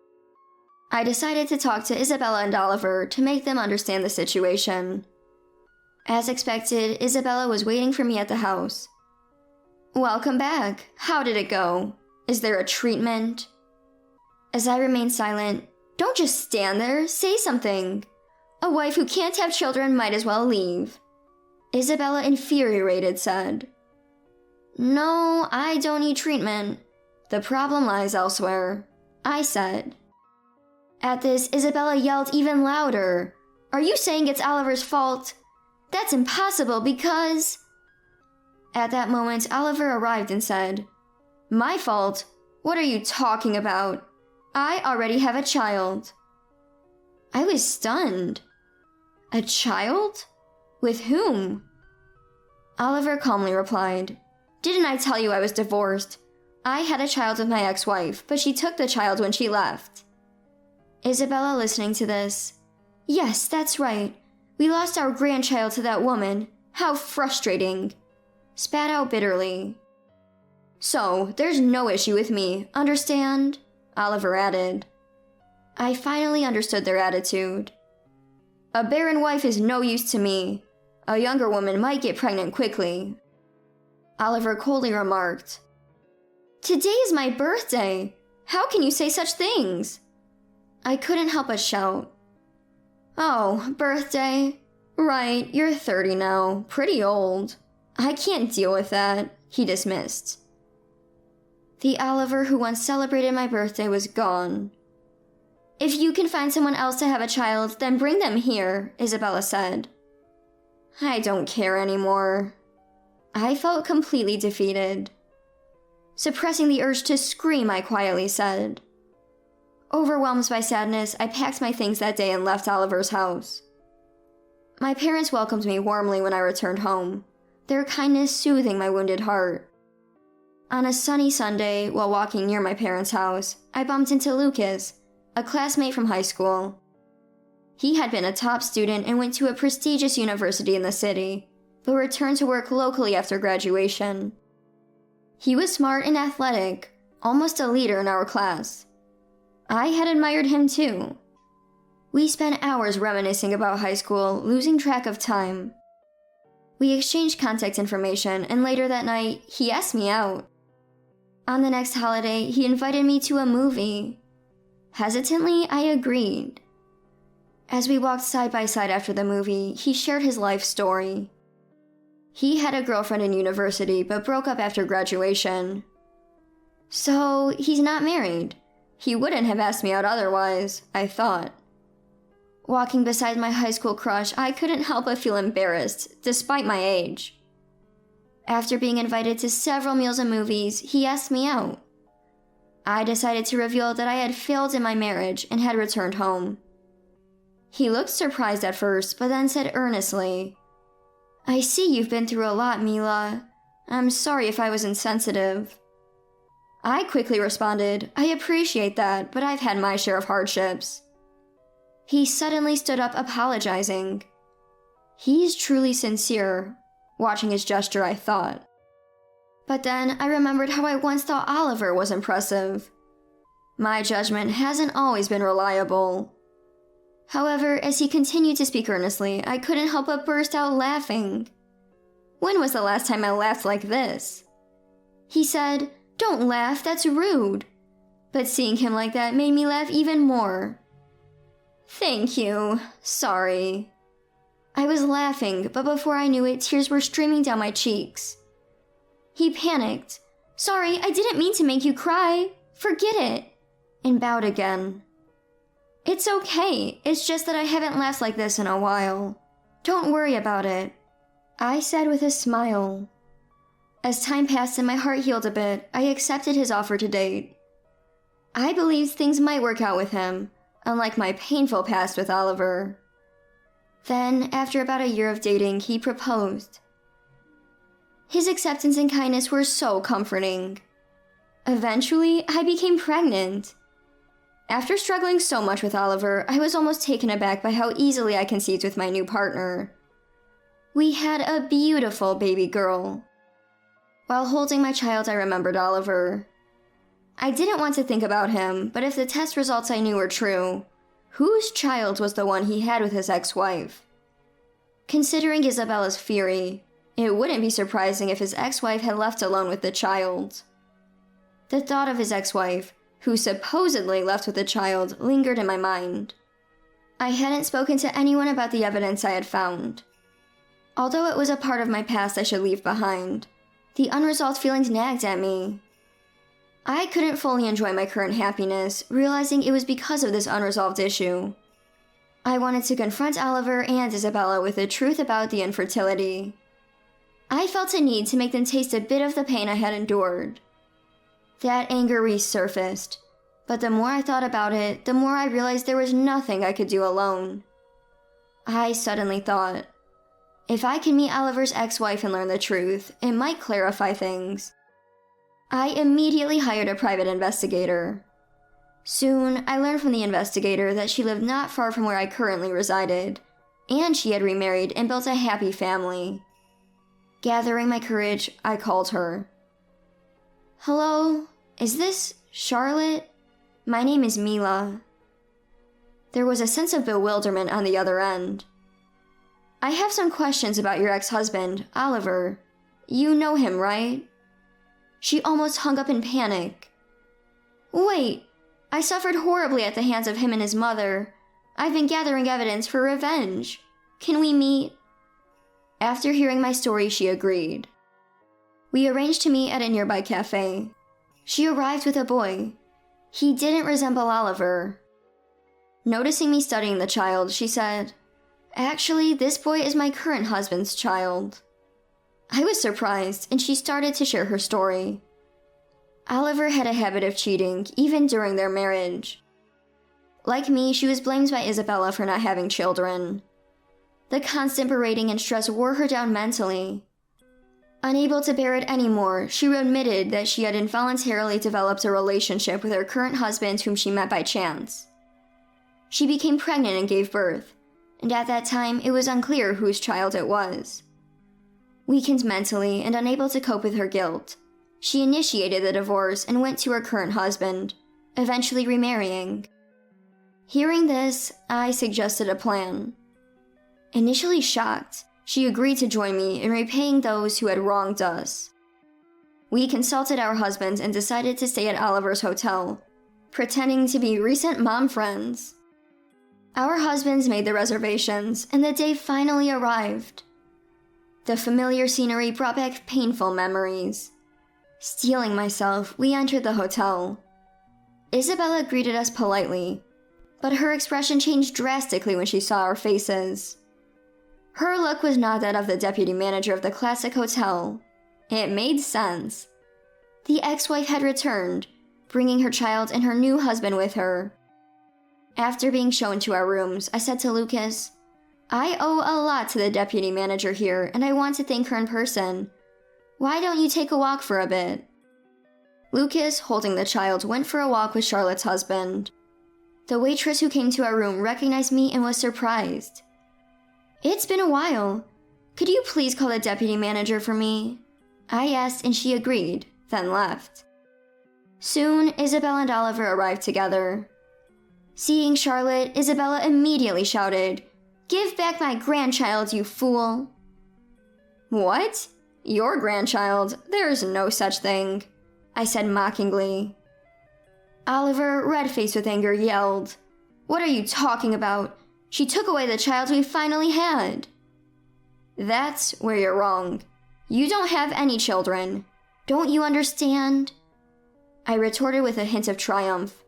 I decided to talk to Isabella and Oliver to make them understand the situation. As expected, Isabella was waiting for me at the house. "Welcome back. How did it go? Is there a treatment?" As I remained silent, "Don't just stand there, say something. A wife who can't have children might as well leave." Isabella, infuriated, said, "No, I don't need treatment. The problem lies elsewhere," I said. At this, Isabella yelled even louder. "Are you saying it's Oliver's fault? That's impossible because..." At that moment, Oliver arrived and said, "My fault? What are you talking about? I already have a child." I was stunned. A child? With whom? Oliver calmly replied, "Didn't I tell you I was divorced? I had a child with my ex-wife, but she took the child when she left." Isabella, listening to this, "Yes, that's right. We lost our grandchild to that woman. How frustrating," spat out bitterly. So, there's no issue with me, understand? Oliver added. I finally understood their attitude. A barren wife is no use to me. A younger woman might get pregnant quickly. Oliver coldly remarked, Today is my birthday. How can you say such things? I couldn't help but shout. Oh, birthday? Right, you're 30 now. Pretty old. I can't deal with that, he dismissed. The Oliver who once celebrated my birthday was gone. If you can find someone else to have a child, then bring them here, Isabella said. I don't care anymore. I felt completely defeated. Suppressing the urge to scream, I quietly said. Overwhelmed by sadness, I packed my things that day and left Oliver's house. My parents welcomed me warmly when I returned home, their kindness soothing my wounded heart. On a sunny Sunday, while walking near my parents' house, I bumped into Lucas, a classmate from high school. He had been a top student and went to a prestigious university in the city, but returned to work locally after graduation. He was smart and athletic, almost a leader in our class. I had admired him too. We spent hours reminiscing about high school, losing track of time. We exchanged contact information, and later that night, he asked me out. On the next holiday, he invited me to a movie. Hesitantly, I agreed. As we walked side by side after the movie, he shared his life story. He had a girlfriend in university, but broke up after graduation. So, he's not married. He wouldn't have asked me out otherwise, I thought. Walking beside my high school crush, I couldn't help but feel embarrassed, despite my age. After being invited to several meals and movies, he asked me out. I decided to reveal that I had failed in my marriage and had returned home. He looked surprised at first, but then said earnestly, I see you've been through a lot, Mila. I'm sorry if I was insensitive. I quickly responded, I appreciate that, but I've had my share of hardships. He suddenly stood up apologizing. He's truly sincere. Watching his gesture, I thought. But then I remembered how I once thought Oliver was impressive. My judgment hasn't always been reliable. However, as he continued to speak earnestly, I couldn't help but burst out laughing. When was the last time I laughed like this? He said, Don't laugh, that's rude. But seeing him like that made me laugh even more. Thank you. Sorry. I was laughing, but before I knew it, tears were streaming down my cheeks. He panicked. Sorry, I didn't mean to make you cry. Forget it. And bowed again. It's okay. It's just that I haven't laughed like this in a while. Don't worry about it, I said with a smile. As time passed and my heart healed a bit, I accepted his offer to date. I believed things might work out with him, unlike my painful past with Oliver. Then, after about a year of dating, he proposed. His acceptance and kindness were so comforting. Eventually, I became pregnant. After struggling so much with Oliver, I was almost taken aback by how easily I conceived with my new partner. We had a beautiful baby girl. While holding my child, I remembered Oliver. I didn't want to think about him, but if the test results I knew were true, whose child was the one he had with his ex-wife? Considering Isabella's fury, it wouldn't be surprising if his ex-wife had left alone with the child. The thought of his ex-wife, who supposedly left with the child, lingered in my mind. I hadn't spoken to anyone about the evidence I had found. Although it was a part of my past I should leave behind, the unresolved feelings nagged at me. I couldn't fully enjoy my current happiness, realizing it was because of this unresolved issue. I wanted to confront Oliver and Isabella with the truth about the infertility. I felt a need to make them taste a bit of the pain I had endured. That anger resurfaced, but the more I thought about it, the more I realized there was nothing I could do alone. I suddenly thought, if I can meet Oliver's ex-wife and learn the truth, it might clarify things. I immediately hired a private investigator. Soon, I learned from the investigator that she lived not far from where I currently resided, and she had remarried and built a happy family. Gathering my courage, I called her. Hello, is this Charlotte? My name is Mila. There was a sense of bewilderment on the other end. I have some questions about your ex-husband, Oliver. You know him, right? She almost hung up in panic. Wait, I suffered horribly at the hands of him and his mother. I've been gathering evidence for revenge. Can we meet? After hearing my story, she agreed. We arranged to meet at a nearby cafe. She arrived with a boy. He didn't resemble Oliver. Noticing me studying the child, she said, "Actually, this boy is my current husband's child." I was surprised, and she started to share her story. Oliver had a habit of cheating, even during their marriage. Like me, she was blamed by Isabella for not having children. The constant berating and stress wore her down mentally. Unable to bear it anymore, she admitted that she had involuntarily developed a relationship with her current husband whom she met by chance. She became pregnant and gave birth, and at that time it was unclear whose child it was. Weakened mentally and unable to cope with her guilt, she initiated the divorce and went to her current husband, eventually remarrying. Hearing this, I suggested a plan. Initially shocked, she agreed to join me in repaying those who had wronged us. We consulted our husbands and decided to stay at Oliver's hotel, pretending to be recent mom friends. Our husbands made the reservations, and the day finally arrived. The familiar scenery brought back painful memories. Steeling myself, we entered the hotel. Isabella greeted us politely, but her expression changed drastically when she saw our faces. Her look was not that of the deputy manager of the classic hotel. It made sense. The ex-wife had returned, bringing her child and her new husband with her. After being shown to our rooms, I said to Lucas, "I owe a lot to the deputy manager here, and I want to thank her in person. Why don't you take a walk for a bit?" Lucas, holding the child, went for a walk with Charlotte's husband. The waitress who came to our room recognized me and was surprised. "It's been a while. Could you please call the deputy manager for me?" I asked, and she agreed, then left. Soon, Isabel and Oliver arrived together. Seeing Charlotte, Isabella immediately shouted, "Give back my grandchild, you fool!" "What? Your grandchild? There is no such thing," I said mockingly. Oliver, red-faced with anger, yelled, "What are you talking about? She took away the child we finally had." "That's where you're wrong. You don't have any children. Don't you understand?" I retorted with a hint of triumph.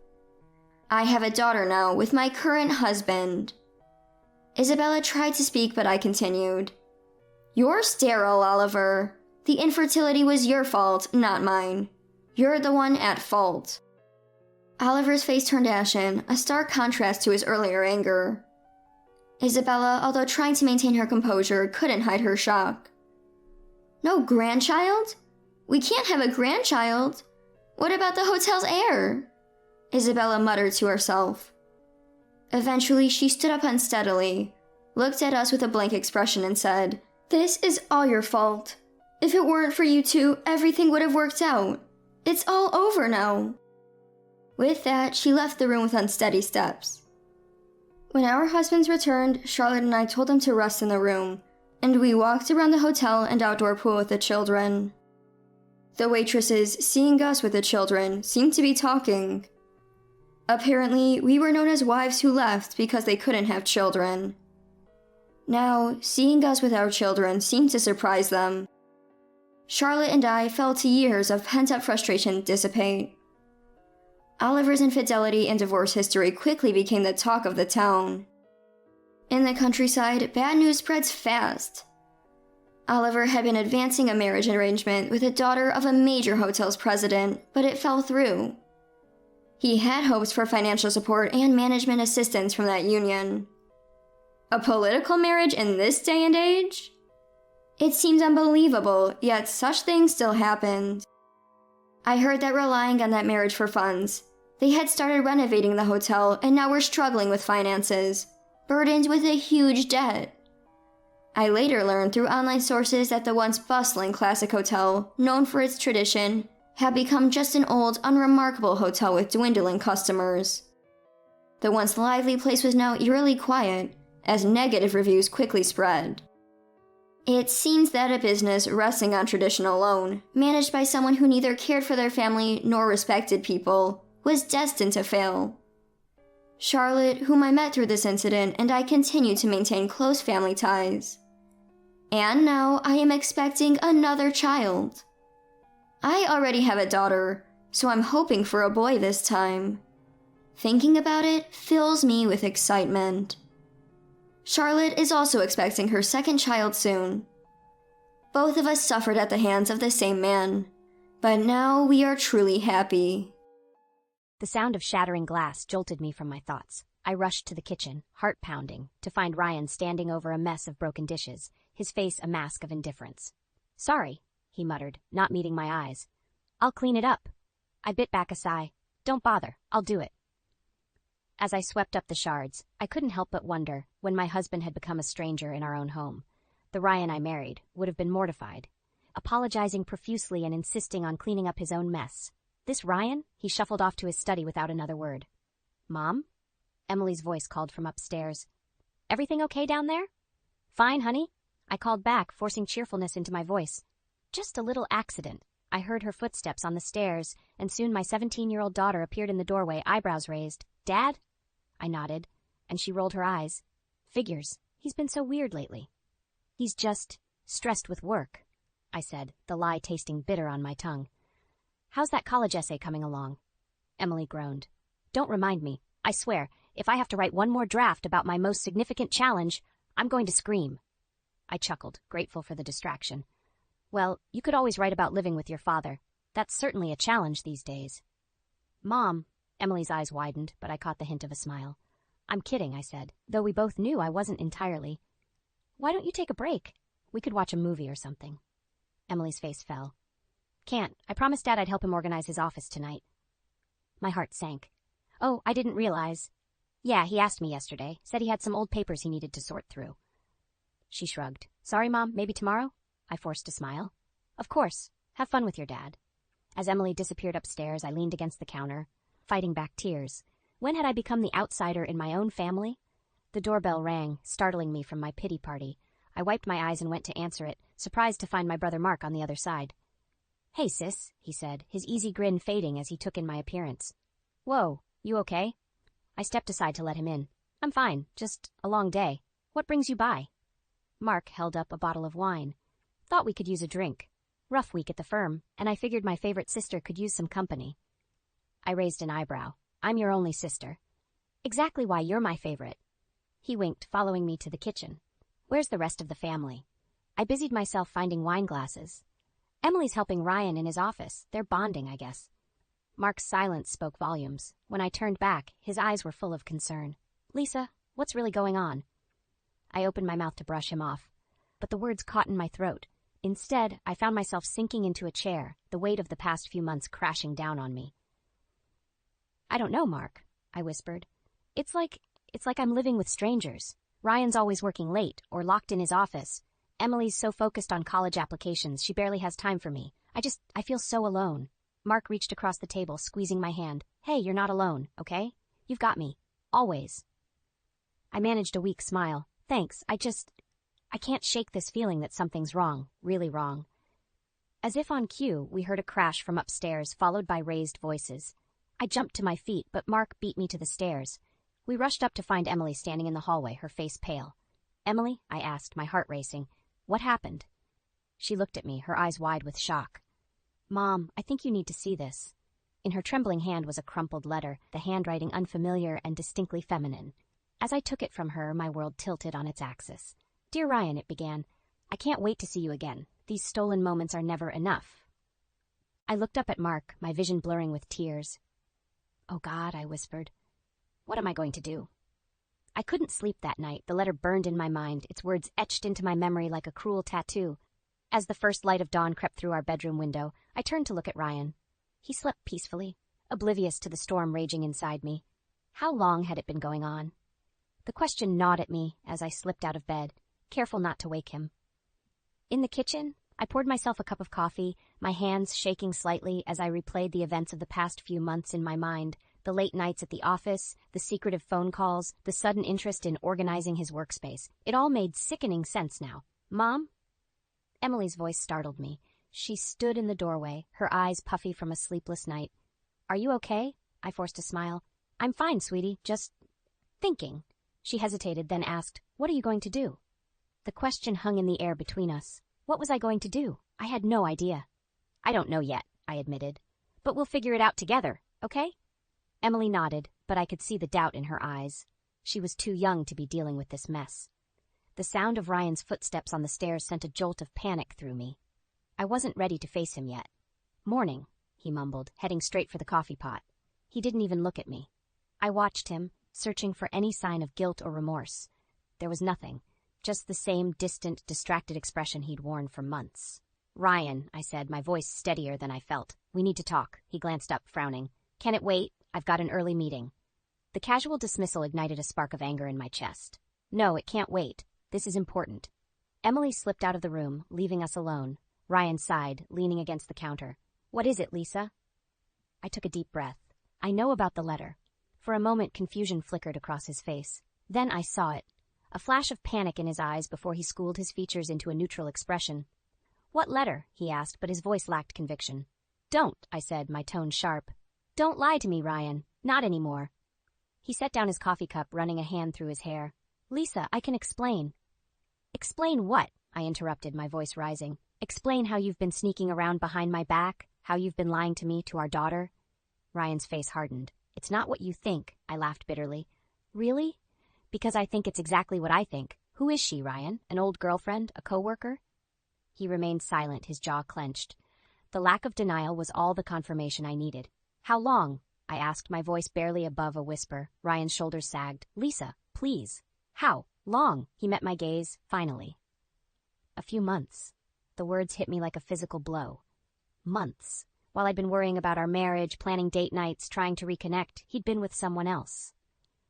"I have a daughter now with my current husband." Isabella tried to speak, but I continued. "You're sterile, Oliver. The infertility was your fault, not mine. You're the one at fault." Oliver's face turned ashen, a stark contrast to his earlier anger. Isabella, although trying to maintain her composure, couldn't hide her shock. "No grandchild? We can't have a grandchild. What about the hotel's heir?" Isabella muttered to herself. Eventually, she stood up unsteadily, looked at us with a blank expression, and said, "This is all your fault. If it weren't for you two, everything would have worked out. It's all over now." With that, she left the room with unsteady steps. When our husbands returned, Charlotte and I told them to rest in the room, and we walked around the hotel and outdoor pool with the children. The waitresses, seeing us with the children, seemed to be talking. Apparently, we were known as wives who left because they couldn't have children. Now, seeing us with our children seemed to surprise them. Charlotte and I felt years of pent-up frustration dissipate. Oliver's infidelity and divorce history quickly became the talk of the town. In the countryside, bad news spreads fast. Oliver had been advancing a marriage arrangement with the daughter of a major hotel's president, but it fell through. He had hopes for financial support and management assistance from that union. A political marriage in this day and age? It seemed unbelievable, yet such things still happened. I heard that relying on that marriage for funds, they had started renovating the hotel and now were struggling with finances, burdened with a huge debt. I later learned through online sources that the once bustling classic hotel, known for its tradition, had become just an old, unremarkable hotel with dwindling customers. The once lively place was now eerily quiet, as negative reviews quickly spread. It seems that a business resting on tradition alone, managed by someone who neither cared for their family nor respected people, was destined to fail. Charlotte, whom I met through this incident, and I continue to maintain close family ties. And now I am expecting another child. I already have a daughter, so I'm hoping for a boy this time. Thinking about it fills me with excitement. Charlotte is also expecting her second child soon. Both of us suffered at the hands of the same man, but now we are truly happy. The sound of shattering glass jolted me from my thoughts. I rushed to the kitchen, heart pounding, to find Ryan standing over a mess of broken dishes, his face a mask of indifference. "Sorry," he muttered, not meeting my eyes. "I'll clean it up." I bit back a sigh. "Don't bother, I'll do it." As I swept up the shards, I couldn't help but wonder, when my husband had become a stranger in our own home, the Ryan I married would have been mortified, apologizing profusely and insisting on cleaning up his own mess. This Ryan? He shuffled off to his study without another word. "Mom?" Emily's voice called from upstairs. "Everything okay down there?" "Fine, honey," I called back, forcing cheerfulness into my voice. "Just a little accident." I heard her footsteps on the stairs, and soon my 17-year-old daughter appeared in the doorway, eyebrows raised. "Dad?" I nodded, and she rolled her eyes. "Figures. He's been so weird lately." "He's just stressed with work," I said, the lie tasting bitter on my tongue. "How's that college essay coming along?" Emily groaned. "Don't remind me. I swear, if I have to write one more draft about my most significant challenge, I'm going to scream." I chuckled, grateful for the distraction. "Well, you could always write about living with your father. That's certainly a challenge these days." "Mom," Emily's eyes widened, but I caught the hint of a smile. "I'm kidding," I said, though we both knew I wasn't entirely. "Why don't you take a break? We could watch a movie or something." Emily's face fell. "Can't. I promised Dad I'd help him organize his office tonight." My heart sank. "Oh, I didn't realize." "Yeah, he asked me yesterday. Said he had some old papers he needed to sort through." She shrugged. "Sorry, Mom, maybe tomorrow?" I forced a smile. "Of course. Have fun with your dad." As Emily disappeared upstairs, I leaned against the counter, fighting back tears. When had I become the outsider in my own family? The doorbell rang, startling me from my pity party. I wiped my eyes and went to answer it, surprised to find my brother Mark on the other side. "Hey, sis," he said, his easy grin fading as he took in my appearance. "Whoa, you okay?" I stepped aside to let him in. "I'm fine, just a long day. What brings you by?" Mark held up a bottle of wine. "Thought we could use a drink. Rough week at the firm, and I figured my favorite sister could use some company." I raised an eyebrow. "I'm your only sister." "Exactly why you're my favorite." He winked, following me to the kitchen. "Where's the rest of the family?" I busied myself finding wine glasses. "Emily's helping Ryan in his office. They're bonding, I guess." Mark's silence spoke volumes. When I turned back, his eyes were full of concern. "Lisa, what's really going on?" I opened my mouth to brush him off, but the words caught in my throat. Instead, I found myself sinking into a chair, the weight of the past few months crashing down on me. "I don't know, Mark," I whispered. It's like I'm living with strangers. Ryan's always working late or locked in his office. Emily's so focused on college applications, she barely has time for me. I feel so alone." Mark reached across the table, squeezing my hand. "Hey, you're not alone, okay? You've got me. Always." I managed a weak smile. "Thanks, I can't shake this feeling that something's wrong, really wrong." As if on cue, we heard a crash from upstairs, followed by raised voices. I jumped to my feet, but Mark beat me to the stairs. We rushed up to find Emily standing in the hallway, her face pale. "Emily," I asked, my heart racing, "what happened?" She looked at me, her eyes wide with shock. "Mom, I think you need to see this." In her trembling hand was a crumpled letter, the handwriting unfamiliar and distinctly feminine. As I took it from her, my world tilted on its axis. "Dear Ryan," it began, "I can't wait to see you again. These stolen moments are never enough." I looked up at Mark, my vision blurring with tears. "Oh God," I whispered. "What am I going to do?" I couldn't sleep that night. The letter burned in my mind, its words etched into my memory like a cruel tattoo. As the first light of dawn crept through our bedroom window, I turned to look at Ryan. He slept peacefully, oblivious to the storm raging inside me. How long had it been going on? The question gnawed at me as I slipped out of bed, careful not to wake him. In the kitchen, I poured myself a cup of coffee, my hands shaking slightly as I replayed the events of the past few months in my mind, the late nights at the office, the secretive phone calls, the sudden interest in organizing his workspace. It all made sickening sense now. Mom? Emily's voice startled me. She stood in the doorway, her eyes puffy from a sleepless night. Are you okay? I forced a smile. I'm fine, sweetie, just thinking. She hesitated, then asked, What are you going to do? The question hung in the air between us. What was I going to do? I had no idea. I don't know yet, I admitted. But we'll figure it out together, okay? Emily nodded, but I could see the doubt in her eyes. She was too young to be dealing with this mess. The sound of Ryan's footsteps on the stairs sent a jolt of panic through me. I wasn't ready to face him yet. Morning, he mumbled, heading straight for the coffee pot. He didn't even look at me. I watched him, searching for any sign of guilt or remorse. There was nothing, just the same distant, distracted expression he'd worn for months. Ryan, I said, my voice steadier than I felt. We need to talk. He glanced up, frowning. Can it wait? I've got an early meeting. The casual dismissal ignited a spark of anger in my chest. No, it can't wait. This is important. Emily slipped out of the room, leaving us alone. Ryan sighed, leaning against the counter. What is it, Lisa? I took a deep breath. I know about the letter. For a moment, confusion flickered across his face. Then I saw it. A flash of panic in his eyes before he schooled his features into a neutral expression. What letter? He asked, but his voice lacked conviction. Don't, I said, my tone sharp. Don't lie to me, Ryan. Not anymore. He set down his coffee cup, running a hand through his hair. Lisa, I can explain. Explain what? I interrupted, my voice rising. Explain how you've been sneaking around behind my back, how you've been lying to me, to our daughter. Ryan's face hardened. It's not what you think, I laughed bitterly. Really? Because I think it's exactly what I think. Who is she, Ryan? An old girlfriend? A coworker? He remained silent, his jaw clenched. The lack of denial was all the confirmation I needed. How long? I asked, my voice barely above a whisper. Ryan's shoulders sagged. Lisa, please. How long? He met my gaze, finally. A few months. The words hit me like a physical blow. Months. While I'd been worrying about our marriage, planning date nights, trying to reconnect, he'd been with someone else.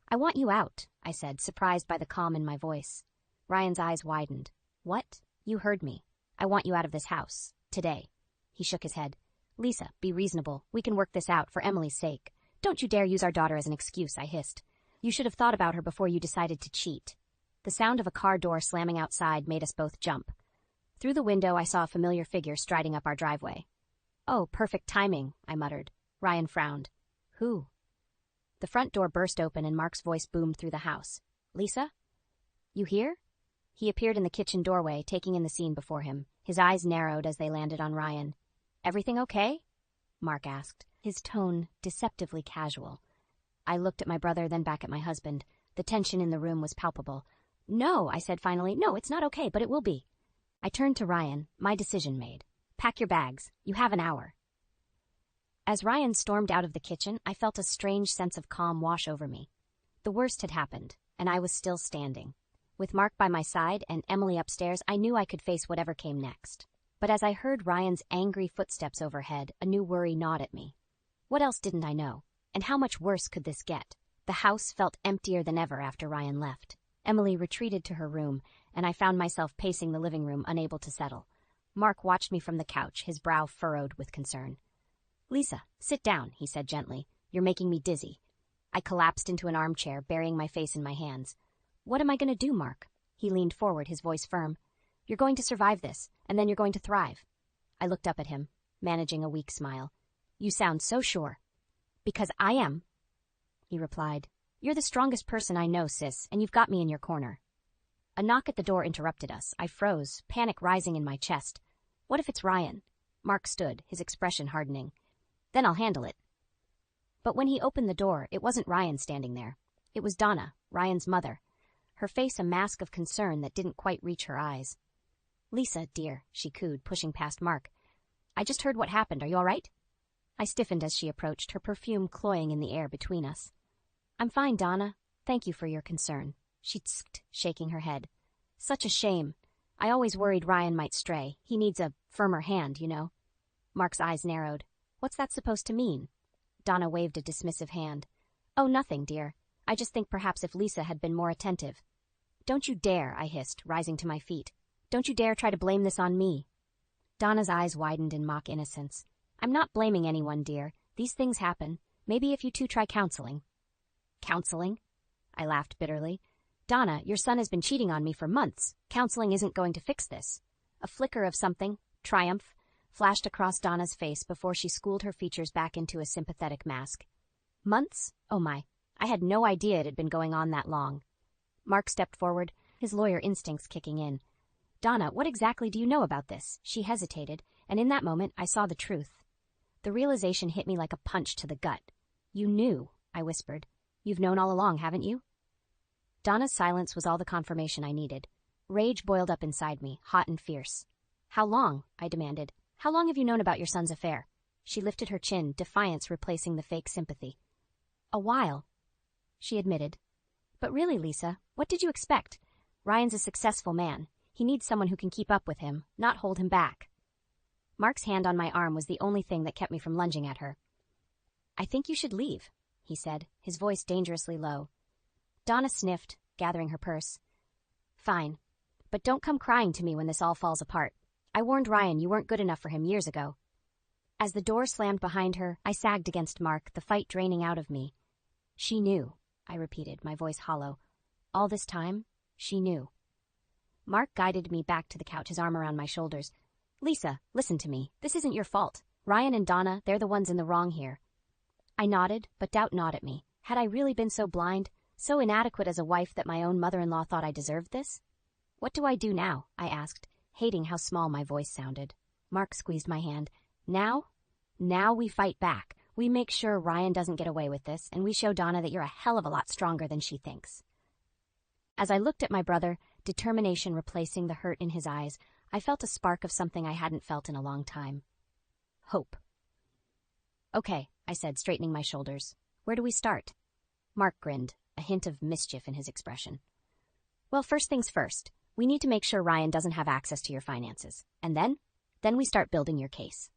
I want you out, I said, surprised by the calm in my voice. Ryan's eyes widened. What? You heard me. I want you out of this house. Today. He shook his head. Lisa, be reasonable. We can work this out for Emily's sake. Don't you dare use our daughter as an excuse, I hissed. You should have thought about her before you decided to cheat. The sound of a car door slamming outside made us both jump. Through the window, I saw a familiar figure striding up our driveway. Oh, perfect timing, I muttered. Ryan frowned. Who? The front door burst open and Mark's voice boomed through the house. Lisa? You here? He appeared in the kitchen doorway, taking in the scene before him. His eyes narrowed as they landed on Ryan. Everything okay? Mark asked, his tone deceptively casual. I looked at my brother, then back at my husband. The tension in the room was palpable. No, I said finally. No, it's not okay, but it will be. I turned to Ryan, my decision made. Pack your bags. You have an hour. As Ryan stormed out of the kitchen, I felt a strange sense of calm wash over me. The worst had happened, and I was still standing. With Mark by my side and Emily upstairs, I knew I could face whatever came next. But as I heard Ryan's angry footsteps overhead, a new worry gnawed at me. What else didn't I know? And how much worse could this get? The house felt emptier than ever after Ryan left. Emily retreated to her room, and I found myself pacing the living room, unable to settle. Mark watched me from the couch, his brow furrowed with concern. Lisa, sit down, he said gently. You're making me dizzy. I collapsed into an armchair, burying my face in my hands. What am I going to do, Mark? He leaned forward, his voice firm. You're going to survive this, and then you're going to thrive. I looked up at him, managing a weak smile. You sound so sure. Because I am, he replied. You're the strongest person I know, sis, and you've got me in your corner. A knock at the door interrupted us. I froze, panic rising in my chest. What if it's Ryan? Mark stood, his expression hardening. Then I'll handle it. But when he opened the door, it wasn't Ryan standing there. It was Donna, Ryan's mother, her face a mask of concern that didn't quite reach her eyes. Lisa, dear, she cooed, pushing past Mark. I just heard what happened. Are you all right? I stiffened as she approached, her perfume cloying in the air between us. I'm fine, Donna. Thank you for your concern. She tsked, shaking her head. Such a shame. I always worried Ryan might stray. He needs a firmer hand, you know. Mark's eyes narrowed. What's that supposed to mean? Donna waved a dismissive hand. Oh, nothing, dear. I just think perhaps if Lisa had been more attentive. Don't you dare, I hissed, rising to my feet. Don't you dare try to blame this on me. Donna's eyes widened in mock innocence. I'm not blaming anyone, dear. These things happen. Maybe if you two try counseling. Counseling? I laughed bitterly. Donna, your son has been cheating on me for months. Counseling isn't going to fix this. A flicker of something, triumph, flashed across Donna's face before she schooled her features back into a sympathetic mask. Months? Oh my. I had no idea it had been going on that long. Mark stepped forward, his lawyer instincts kicking in. Donna, what exactly do you know about this? She hesitated, and in that moment I saw the truth. The realization hit me like a punch to the gut. You knew, I whispered. You've known all along, haven't you? Donna's silence was all the confirmation I needed. Rage boiled up inside me, hot and fierce. How long? I demanded. How long have you known about your son's affair? She lifted her chin, defiance replacing the fake sympathy. A while, she admitted. But really, Lisa, what did you expect? Ryan's a successful man. He needs someone who can keep up with him, not hold him back. Mark's hand on my arm was the only thing that kept me from lunging at her. I think you should leave, he said, his voice dangerously low. Donna sniffed, gathering her purse. Fine, but don't come crying to me when this all falls apart. I warned Ryan you weren't good enough for him years ago. As the door slammed behind her, I sagged against Mark, the fight draining out of me. She knew, I repeated, my voice hollow. All this time, she knew. Mark guided me back to the couch, his arm around my shoulders. Lisa, listen to me. This isn't your fault. Ryan and Donna, they're the ones in the wrong here. I nodded, but doubt gnawed at me. Had I really been so blind, so inadequate as a wife that my own mother-in-law thought I deserved this? What do I do now? I asked, hating how small my voice sounded. Mark squeezed my hand. Now? Now we fight back. We make sure Ryan doesn't get away with this, and we show Donna that you're a hell of a lot stronger than she thinks. As I looked at my brother, determination replacing the hurt in his eyes, I felt a spark of something I hadn't felt in a long time. Hope. Okay, I said, straightening my shoulders. Where do we start? Mark grinned, a hint of mischief in his expression. Well, first things first. We need to make sure Ryan doesn't have access to your finances. And then we start building your case.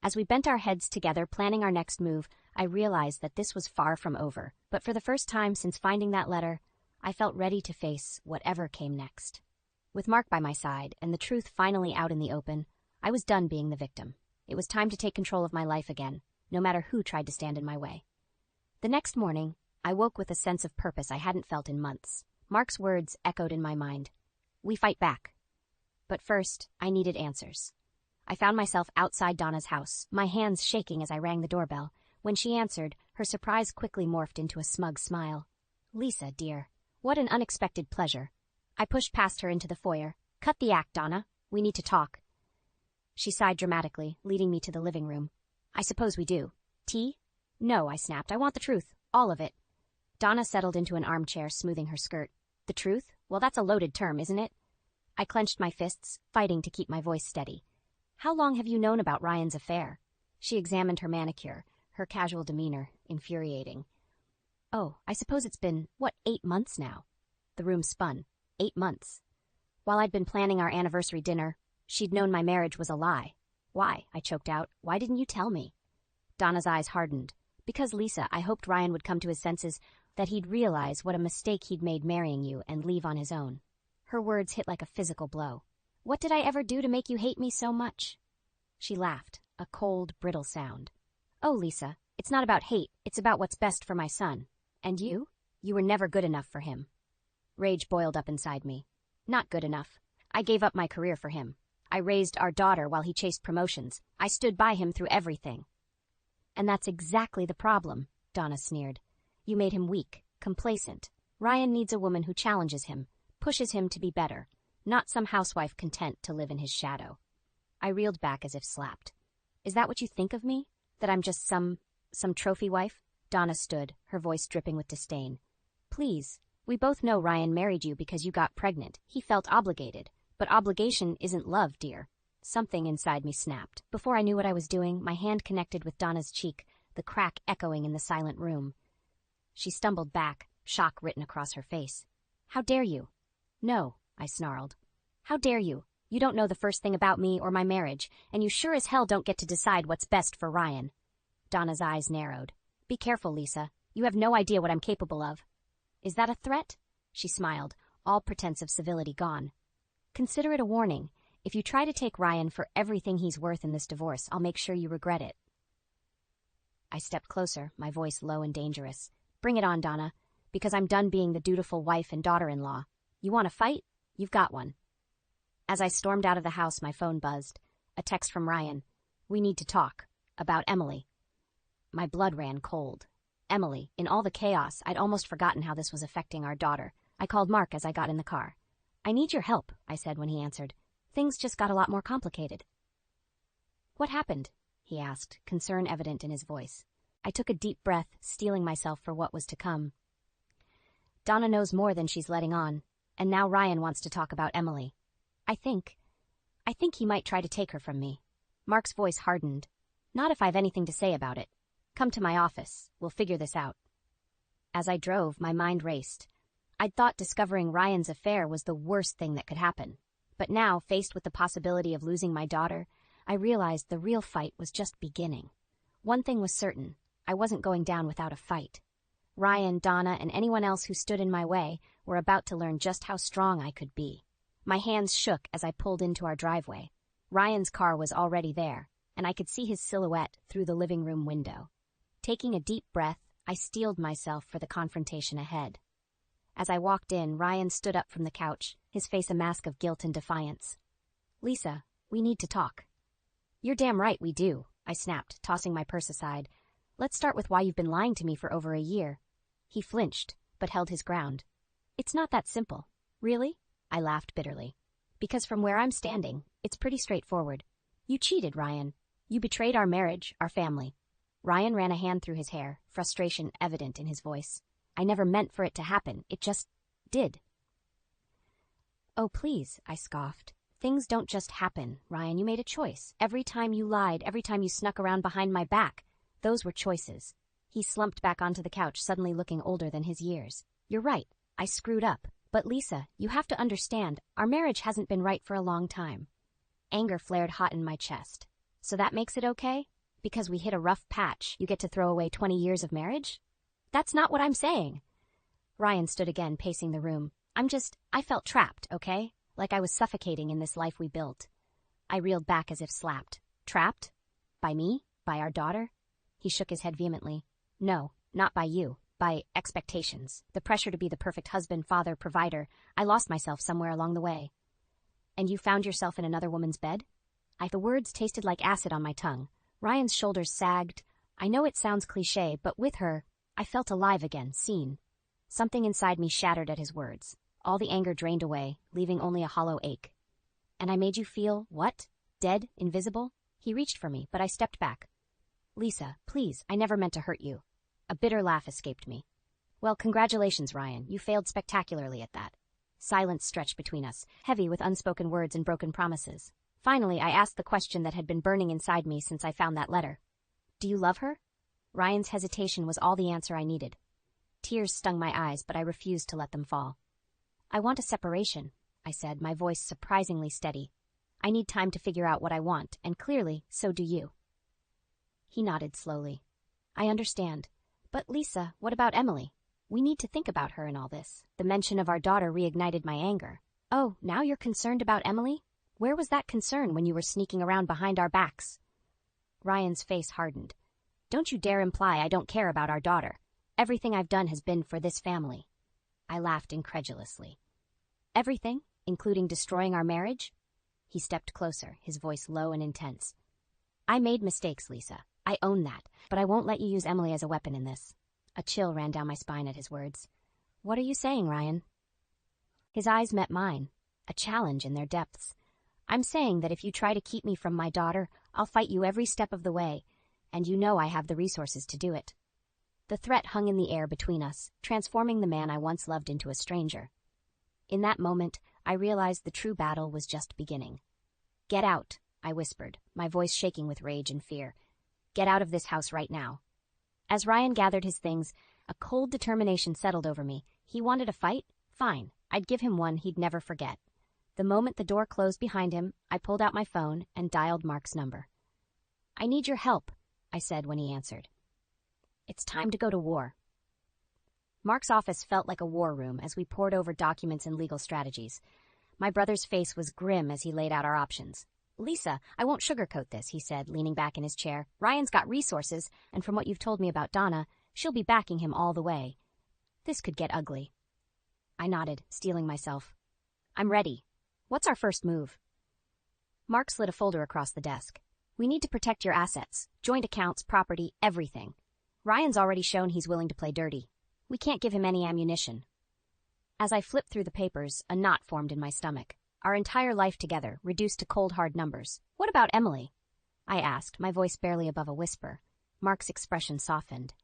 As we bent our heads together planning our next move, I realized that this was far from over. But for the first time since finding that letter, I felt ready to face whatever came next. With Mark by my side and the truth finally out in the open, I was done being the victim. It was time to take control of my life again, no matter who tried to stand in my way. The next morning, I woke with a sense of purpose I hadn't felt in months. Mark's words echoed in my mind. We fight back. But first, I needed answers. I found myself outside Donna's house, my hands shaking as I rang the doorbell. When she answered, her surprise quickly morphed into a smug smile. Lisa, dear, what an unexpected pleasure. I pushed past her into the foyer. Cut the act, Donna. We need to talk. She sighed dramatically, leading me to the living room. I suppose we do. Tea? No, I snapped. I want the truth. All of it. Donna settled into an armchair, smoothing her skirt. The truth? Well, that's a loaded term, isn't it? I clenched my fists, fighting to keep my voice steady. How long have you known about Ryan's affair? She examined her manicure, her casual demeanor infuriating. Oh, I suppose it's been, 8 months now? The room spun. 8 months. While I'd been planning our anniversary dinner, she'd known my marriage was a lie. Why? I choked out. Why didn't you tell me? Donna's eyes hardened. Because, Lisa, I hoped Ryan would come to his senses, that he'd realize what a mistake he'd made marrying you and leave on his own. Her words hit like a physical blow. What did I ever do to make you hate me so much? She laughed, a cold, brittle sound. Oh, Lisa, it's not about hate, it's about what's best for my son. And you? You were never good enough for him. Rage boiled up inside me. Not good enough. I gave up my career for him. I raised our daughter while he chased promotions. I stood by him through everything. And that's exactly the problem, Donna sneered. You made him weak, complacent. Ryan needs a woman who challenges him, pushes him to be better, not some housewife content to live in his shadow. I reeled back as if slapped. Is that what you think of me? That I'm just some trophy wife? Donna stood, her voice dripping with disdain. Please, we both know Ryan married you because you got pregnant. He felt obligated. But obligation isn't love, dear. Something inside me snapped. Before I knew what I was doing, my hand connected with Donna's cheek, the crack echoing in the silent room. She stumbled back, shock written across her face. How dare you? No, I snarled. How dare you? You don't know the first thing about me or my marriage, and you sure as hell don't get to decide what's best for Ryan. Donna's eyes narrowed. Be careful, Lisa. You have no idea what I'm capable of. Is that a threat? She smiled, all pretense of civility gone. Consider it a warning. If you try to take Ryan for everything he's worth in this divorce, I'll make sure you regret it. I stepped closer, my voice low and dangerous. Bring it on, Donna, because I'm done being the dutiful wife and daughter-in-law. You want to fight? You've got one. As I stormed out of the house, my phone buzzed. A text from Ryan. We need to talk. About Emily. My blood ran cold. Emily. In all the chaos, I'd almost forgotten how this was affecting our daughter. I called Mark as I got in the car. I need your help, I said when he answered. Things just got a lot more complicated. What happened? He asked, concern evident in his voice. I took a deep breath, steeling myself for what was to come. Donna knows more than she's letting on, and now Ryan wants to talk about Emily. I think he might try to take her from me. Mark's voice hardened. Not if I've anything to say about it. Come to my office. We'll figure this out. As I drove, my mind raced. I'd thought discovering Ryan's affair was the worst thing that could happen. But now, faced with the possibility of losing my daughter, I realized the real fight was just beginning. One thing was certain. I wasn't going down without a fight. Ryan, Donna, and anyone else who stood in my way were about to learn just how strong I could be. My hands shook as I pulled into our driveway. Ryan's car was already there, and I could see his silhouette through the living room window. Taking a deep breath, I steeled myself for the confrontation ahead. As I walked in, Ryan stood up from the couch, his face a mask of guilt and defiance. Lisa, we need to talk. You're damn right we do, I snapped, tossing my purse aside. Let's start with why you've been lying to me for over a year. He flinched, but held his ground. It's not that simple. Really? I laughed bitterly. Because from where I'm standing, it's pretty straightforward. You cheated, Ryan. You betrayed our marriage, our family. Ryan ran a hand through his hair, frustration evident in his voice. I never meant for it to happen. It just did. Oh, please, I scoffed. Things don't just happen, Ryan. You made a choice. Every time you lied, every time you snuck around behind my back, those were choices. He slumped back onto the couch, suddenly looking older than his years. You're right. I screwed up. But Lisa, you have to understand, our marriage hasn't been right for a long time. Anger flared hot in my chest. So that makes it okay? Because we hit a rough patch, you get to throw away 20 years of marriage? That's not what I'm saying. Ryan stood again, pacing the room. I felt trapped, okay? Like I was suffocating in this life we built. I reeled back as if slapped. Trapped? By me? By our daughter? He shook his head vehemently. No, not by you. By expectations. The pressure to be the perfect husband, father, provider. I lost myself somewhere along the way. And you found yourself in another woman's bed? The words tasted like acid on my tongue. Ryan's shoulders sagged. I know it sounds cliché, but with her, I felt alive again, seen. Something inside me shattered at his words. All the anger drained away, leaving only a hollow ache. And I made you feel, what? Dead? Invisible? He reached for me, but I stepped back. Lisa, please, I never meant to hurt you. A bitter laugh escaped me. Well, congratulations, Ryan. You failed spectacularly at that. Silence stretched between us, heavy with unspoken words and broken promises. Finally, I asked the question that had been burning inside me since I found that letter. Do you love her? Ryan's hesitation was all the answer I needed. Tears stung my eyes, but I refused to let them fall. I want a separation, I said, my voice surprisingly steady. I need time to figure out what I want, and clearly, so do you. He nodded slowly. I understand. But Lisa, what about Emily? We need to think about her in all this. The mention of our daughter reignited my anger. Oh, now you're concerned about Emily? Where was that concern when you were sneaking around behind our backs? Ryan's face hardened. Don't you dare imply I don't care about our daughter. Everything I've done has been for this family. I laughed incredulously. Everything, including destroying our marriage? He stepped closer, his voice low and intense. I made mistakes, Lisa. I own that, but I won't let you use Emily as a weapon in this. A chill ran down my spine at his words. What are you saying, Ryan? His eyes met mine, a challenge in their depths. I'm saying that if you try to keep me from my daughter, I'll fight you every step of the way, and you know I have the resources to do it. The threat hung in the air between us, transforming the man I once loved into a stranger. In that moment, I realized the true battle was just beginning. Get out, I whispered, my voice shaking with rage and fear. Get out of this house right now. As Ryan gathered his things, a cold determination settled over me. He wanted a fight? Fine. I'd give him one he'd never forget. The moment the door closed behind him, I pulled out my phone and dialed Mark's number. I need your help, I said when he answered. It's time to go to war. Mark's office felt like a war room as we pored over documents and legal strategies. My brother's face was grim as he laid out our options. Lisa, I won't sugarcoat this, he said, leaning back in his chair. Ryan's got resources, and from what you've told me about Donna, she'll be backing him all the way. This could get ugly. I nodded, steeling myself. I'm ready. What's our first move? Mark slid a folder across the desk. We need to protect your assets, joint accounts, property, everything. Ryan's already shown he's willing to play dirty. We can't give him any ammunition. As I flipped through the papers, a knot formed in my stomach. Our entire life together, reduced to cold, hard numbers. What about Emily? I asked, my voice barely above a whisper. Mark's expression softened.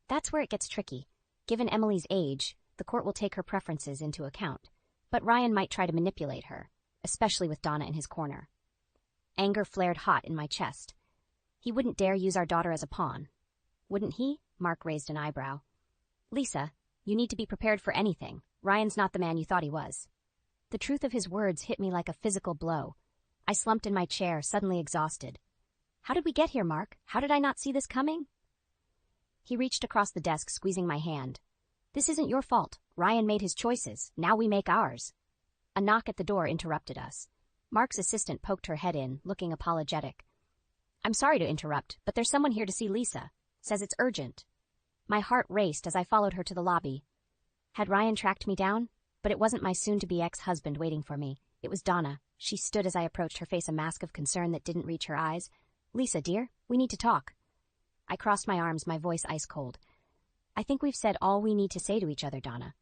That's where it gets tricky. Given Emily's age, the court will take her preferences into account. But Ryan might try to manipulate her, especially with Donna in his corner. Anger flared hot in my chest. He wouldn't dare use our daughter as a pawn. Wouldn't he? Mark raised an eyebrow. Lisa, you need to be prepared for anything. Ryan's not the man you thought he was. The truth of his words hit me like a physical blow. I slumped in my chair, suddenly exhausted. How did we get here, Mark? How did I not see this coming? He reached across the desk, squeezing my hand. This isn't your fault. Ryan made his choices. Now we make ours. A knock at the door interrupted us. Mark's assistant poked her head in, looking apologetic. I'm sorry to interrupt, but there's someone here to see Lisa. Says it's urgent. My heart raced as I followed her to the lobby. Had Ryan tracked me down? But it wasn't my soon-to-be ex-husband waiting for me. It was Donna. She stood as I approached, her face a mask of concern that didn't reach her eyes. Lisa, dear, we need to talk. I crossed my arms, my voice ice-cold. I think we've said all we need to say to each other, Donna.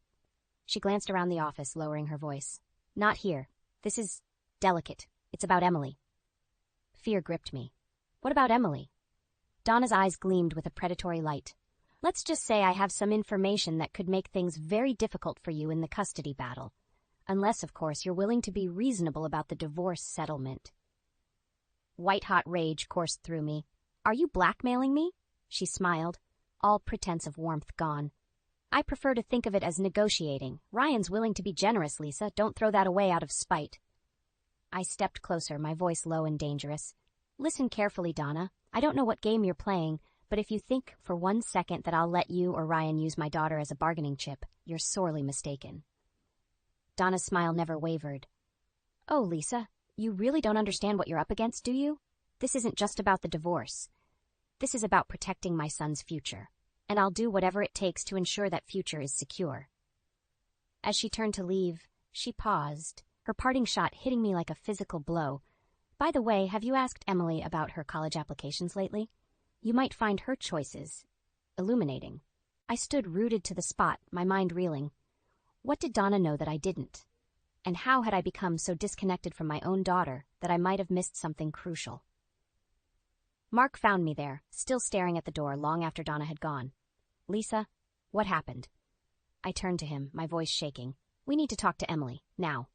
She glanced around the office, lowering her voice. Not here. This is delicate. It's about Emily. Fear gripped me. What about Emily? Donna's eyes gleamed with a predatory light. Let's just say I have some information that could make things very difficult for you in the custody battle. Unless, of course, you're willing to be reasonable about the divorce settlement. White-hot rage coursed through me. Are you blackmailing me? She smiled, all pretense of warmth gone. I prefer to think of it as negotiating. Ryan's willing to be generous, Lisa. Don't throw that away out of spite. I stepped closer, my voice low and dangerous. Listen carefully, Donna. I don't know what game you're playing, but if you think for 1 second that I'll let you or Ryan use my daughter as a bargaining chip, you're sorely mistaken. Donna's smile never wavered. Oh, Lisa, you really don't understand what you're up against, do you? This isn't just about the divorce. This is about protecting my son's future, and I'll do whatever it takes to ensure that future is secure. As she turned to leave, she paused, her parting shot hitting me like a physical blow. By the way, have you asked Emily about her college applications lately? You might find her choices illuminating. I stood rooted to the spot, my mind reeling. What did Donna know that I didn't? And how had I become so disconnected from my own daughter that I might have missed something crucial? Mark found me there, still staring at the door long after Donna had gone. Lisa, what happened? I turned to him, my voice shaking. We need to talk to Emily, now.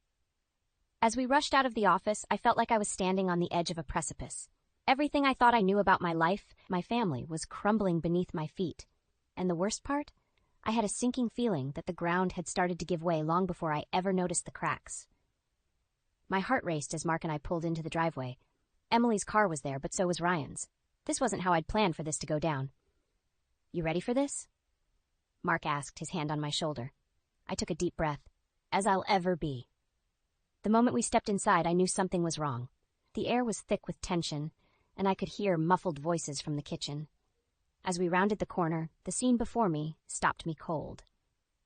As we rushed out of the office, I felt like I was standing on the edge of a precipice. Everything I thought I knew about my life, my family, was crumbling beneath my feet. And the worst part? I had a sinking feeling that the ground had started to give way long before I ever noticed the cracks. My heart raced as Mark and I pulled into the driveway. Emily's car was there, but so was Ryan's. This wasn't how I'd planned for this to go down. You ready for this? Mark asked, his hand on my shoulder. I took a deep breath. As I'll ever be. The moment we stepped inside, I knew something was wrong. The air was thick with tension, and I could hear muffled voices from the kitchen. As we rounded the corner, the scene before me stopped me cold.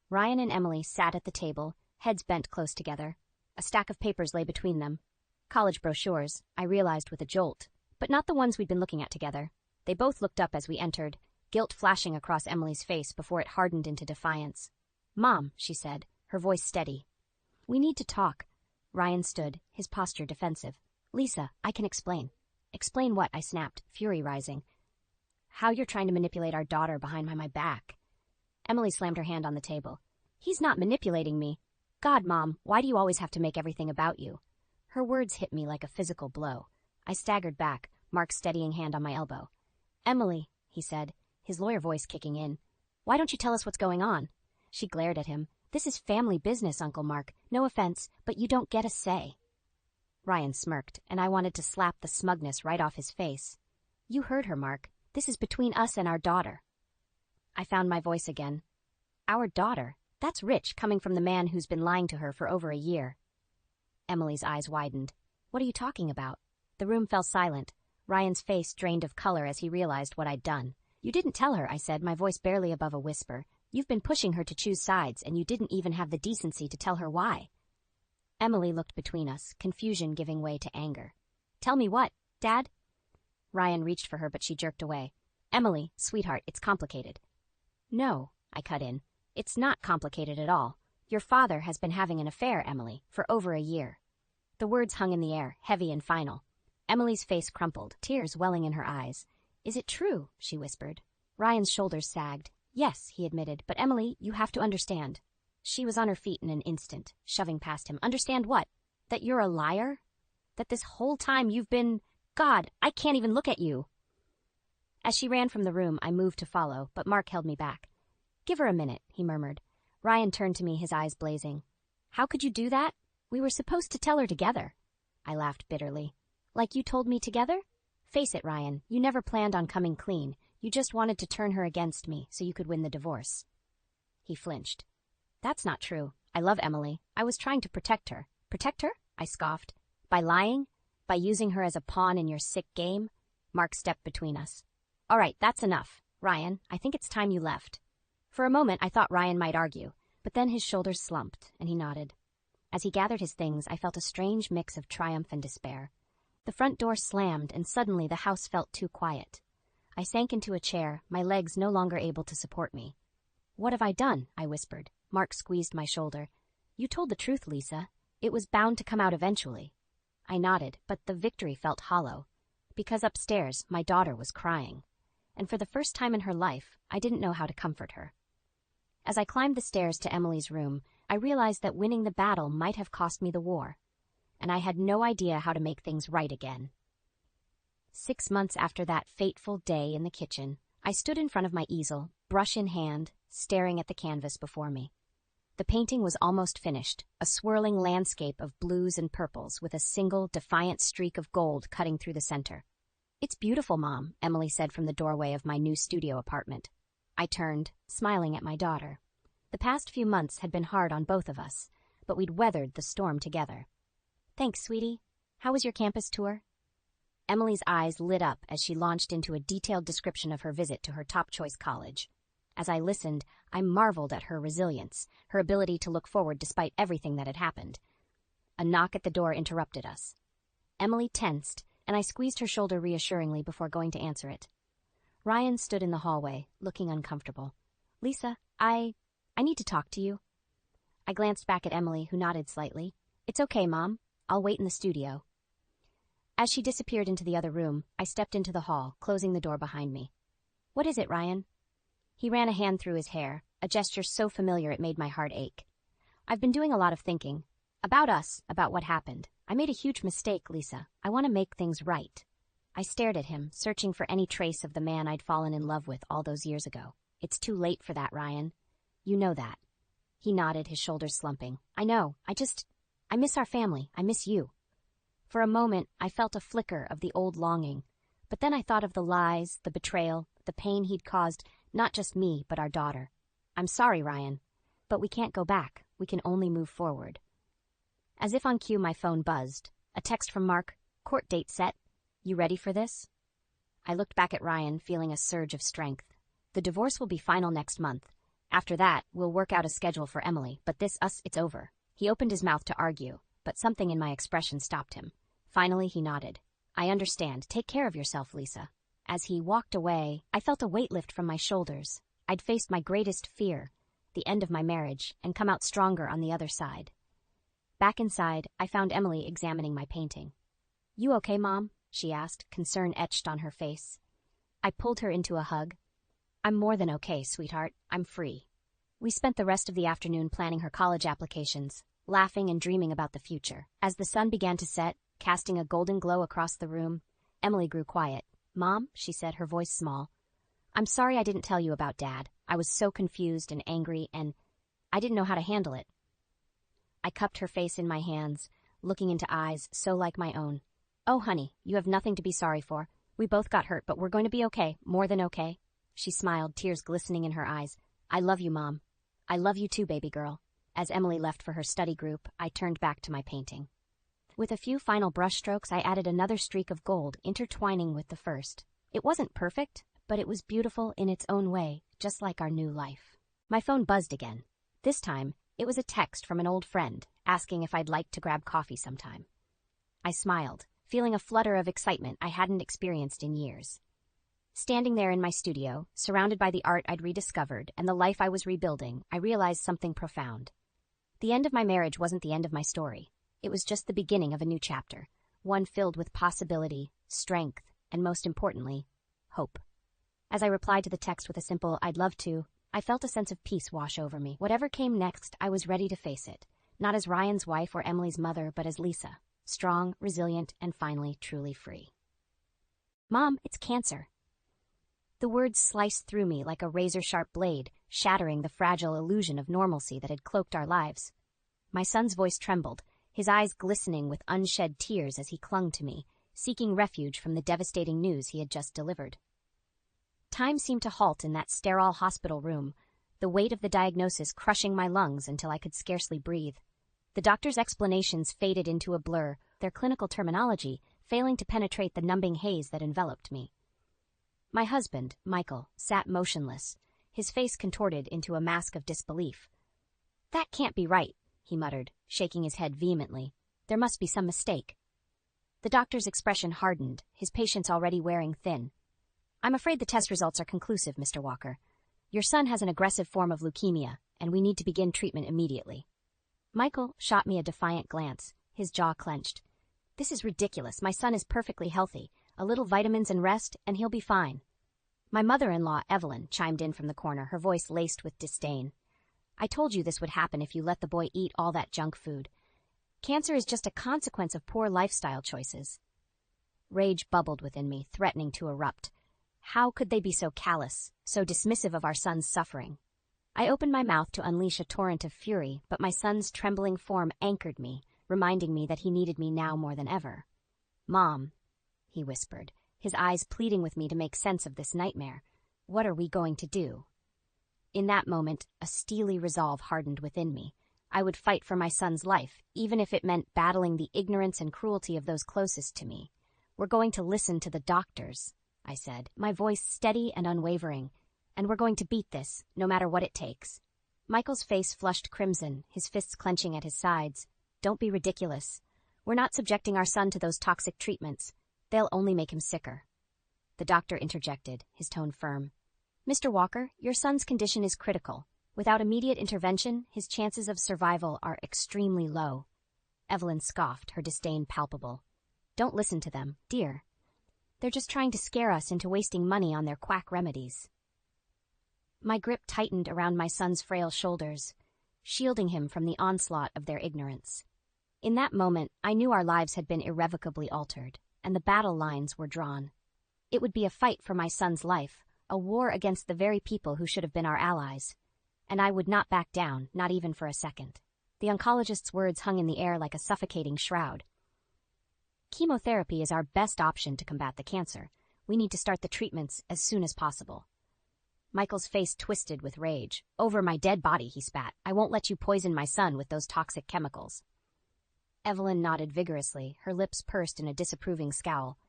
Ryan and Emily sat at the table, heads bent close together. A stack of papers lay between them. College brochures, I realized with a jolt, but not the ones we'd been looking at together. They both looked up as we entered, guilt flashing across Emily's face before it hardened into defiance. Mom, she said, her voice steady. We need to talk. Ryan stood, his posture defensive. Lisa, I can explain. Explain what? I snapped, fury rising. How you're trying to manipulate our daughter behind my back. Emily slammed her hand on the table. He's not manipulating me. God, Mom, why do you always have to make everything about you? Her words hit me like a physical blow. I staggered back, Mark's steadying hand on my elbow. Emily, he said, his lawyer voice kicking in. Why don't you tell us what's going on? She glared at him. This is family business, Uncle Mark. No offense, but you don't get a say. Ryan smirked, and I wanted to slap the smugness right off his face. You heard her, Mark. This is between us and our daughter. I found my voice again. Our daughter? That's rich, coming from the man who's been lying to her for over a year. Emily's eyes widened. What are you talking about? The room fell silent. Ryan's face drained of color as he realized what I'd done. You didn't tell her, I said, my voice barely above a whisper. You've been pushing her to choose sides, and you didn't even have the decency to tell her why. Emily looked between us, confusion giving way to anger. Tell me what, Dad? Ryan reached for her, but she jerked away. Emily, sweetheart, it's complicated. No, I cut in. It's not complicated at all. Your father has been having an affair, Emily, for over a year. The words hung in the air, heavy and final. Emily's face crumpled, tears welling in her eyes. Is it true? She whispered. Ryan's shoulders sagged. Yes, he admitted, but Emily, you have to understand. She was on her feet in an instant, shoving past him. Understand what? That you're a liar? That this whole time you've been... God, I can't even look at you. As she ran from the room, I moved to follow, but Mark held me back. Give her a minute, he murmured. Ryan turned to me, his eyes blazing. How could you do that? We were supposed to tell her together. I laughed bitterly. Like you told me together? Face it, Ryan, you never planned on coming clean. You just wanted to turn her against me so you could win the divorce. He flinched. That's not true. I love Emily. I was trying to protect her. Protect her? I scoffed. By lying? By using her as a pawn in your sick game? Mark stepped between us. All right, that's enough. Ryan, I think it's time you left. For a moment, I thought Ryan might argue, but then his shoulders slumped, and he nodded. As he gathered his things, I felt a strange mix of triumph and despair. The front door slammed, and suddenly the house felt too quiet. I sank into a chair, my legs no longer able to support me. What have I done? I whispered. Mark squeezed my shoulder. You told the truth, Lisa. It was bound to come out eventually. I nodded, but the victory felt hollow. Because upstairs, my daughter was crying. And for the first time in her life, I didn't know how to comfort her. As I climbed the stairs to Emily's room, I realized that winning the battle might have cost me the war. And I had no idea how to make things right again. 6 months after that fateful day in the kitchen, I stood in front of my easel, brush in hand, staring at the canvas before me. The painting was almost finished, a swirling landscape of blues and purples with a single, defiant streak of gold cutting through the center. It's beautiful, Mom, Emily said from the doorway of my new studio apartment. I turned, smiling at my daughter. The past few months had been hard on both of us, but we'd weathered the storm together. Thanks, sweetie. How was your campus tour? Emily's eyes lit up as she launched into a detailed description of her visit to her top-choice college. As I listened, I marveled at her resilience, her ability to look forward despite everything that had happened. A knock at the door interrupted us. Emily tensed, and I squeezed her shoulder reassuringly before going to answer it. Ryan stood in the hallway, looking uncomfortable. Lisa, I need to talk to you. I glanced back at Emily, who nodded slightly. It's okay, Mom. I'll wait in the studio. As she disappeared into the other room, I stepped into the hall, closing the door behind me. What is it, Ryan? He ran a hand through his hair, a gesture so familiar it made my heart ache. I've been doing a lot of thinking. About us, about what happened. I made a huge mistake, Lisa. I want to make things right. I stared at him, searching for any trace of the man I'd fallen in love with all those years ago. It's too late for that, Ryan. You know that. He nodded, his shoulders slumping. I know. I miss our family. I miss you. For a moment, I felt a flicker of the old longing. But then I thought of the lies, the betrayal, the pain he'd caused, not just me, but our daughter. I'm sorry, Ryan. But we can't go back. We can only move forward. As if on cue, my phone buzzed. A text from Mark. Court date set. You ready for this? I looked back at Ryan, feeling a surge of strength. The divorce will be final next month. After that, we'll work out a schedule for Emily, but it's over. He opened his mouth to argue, but something in my expression stopped him. Finally, he nodded. I understand. Take care of yourself, Lisa. As he walked away, I felt a weight lift from my shoulders. I'd faced my greatest fear, the end of my marriage, and come out stronger on the other side. Back inside, I found Emily examining my painting. You okay, Mom? She asked, concern etched on her face. I pulled her into a hug. I'm more than okay, sweetheart. I'm free. We spent the rest of the afternoon planning her college applications, laughing and dreaming about the future. As the sun began to set, casting a golden glow across the room, Emily grew quiet. Mom, she said, her voice small. I'm sorry I didn't tell you about Dad. I was so confused and angry, and I didn't know how to handle it. I cupped her face in my hands, looking into eyes so like my own. Oh, honey, you have nothing to be sorry for. We both got hurt, but we're going to be okay, more than okay. She smiled, tears glistening in her eyes. I love you, Mom. I love you too, baby girl. As Emily left for her study group, I turned back to my painting. With a few final brushstrokes, I added another streak of gold, intertwining with the first. It wasn't perfect, but it was beautiful in its own way, just like our new life. My phone buzzed again. This time, it was a text from an old friend, asking if I'd like to grab coffee sometime. I smiled, feeling a flutter of excitement I hadn't experienced in years. Standing there in my studio, surrounded by the art I'd rediscovered and the life I was rebuilding, I realized something profound. The end of my marriage wasn't the end of my story. It was just the beginning of a new chapter, one filled with possibility, strength, and most importantly, hope. As I replied to the text with a simple, "I'd love to," I felt a sense of peace wash over me. Whatever came next, I was ready to face it, not as Ryan's wife or Emily's mother, but as Lisa, strong, resilient, and finally truly free. "Mom, it's cancer." The words sliced through me like a razor-sharp blade, shattering the fragile illusion of normalcy that had cloaked our lives. My son's voice trembled, his eyes glistening with unshed tears as he clung to me, seeking refuge from the devastating news he had just delivered. Time seemed to halt in that sterile hospital room, the weight of the diagnosis crushing my lungs until I could scarcely breathe. The doctor's explanations faded into a blur, their clinical terminology failing to penetrate the numbing haze that enveloped me. My husband, Michael, sat motionless, his face contorted into a mask of disbelief. "That can't be right," he muttered, shaking his head vehemently. "There must be some mistake." The doctor's expression hardened, his patience already wearing thin. "I'm afraid the test results are conclusive, Mr. Walker. Your son has an aggressive form of leukemia, and we need to begin treatment immediately." Michael shot me a defiant glance, his jaw clenched. "This is ridiculous. My son is perfectly healthy. A little vitamins and rest, and he'll be fine." My mother-in-law, Evelyn, chimed in from the corner, her voice laced with disdain. "I told you this would happen if you let the boy eat all that junk food. Cancer is just a consequence of poor lifestyle choices." Rage bubbled within me, threatening to erupt. How could they be so callous, so dismissive of our son's suffering? I opened my mouth to unleash a torrent of fury, but my son's trembling form anchored me, reminding me that he needed me now more than ever. "Mom," he whispered, his eyes pleading with me to make sense of this nightmare. "What are we going to do?" In that moment, a steely resolve hardened within me. I would fight for my son's life, even if it meant battling the ignorance and cruelty of those closest to me. "We're going to listen to the doctors," I said, my voice steady and unwavering. "And we're going to beat this, no matter what it takes." Michael's face flushed crimson, his fists clenching at his sides. "Don't be ridiculous. We're not subjecting our son to those toxic treatments. They'll only make him sicker." The doctor interjected, his tone firm. "Mr. Walker, your son's condition is critical. Without immediate intervention, his chances of survival are extremely low." Evelyn scoffed, her disdain palpable. "Don't listen to them, dear. They're just trying to scare us into wasting money on their quack remedies." My grip tightened around my son's frail shoulders, shielding him from the onslaught of their ignorance. In that moment, I knew our lives had been irrevocably altered, and the battle lines were drawn. It would be a fight for my son's life, a war against the very people who should have been our allies. And I would not back down, not even for a second. The oncologist's words hung in the air like a suffocating shroud. "Chemotherapy is our best option to combat the cancer. We need to start the treatments as soon as possible." Michael's face twisted with rage. "Over my dead body," he spat. "I won't let you poison my son with those toxic chemicals." Evelyn nodded vigorously, her lips pursed in a disapproving scowl.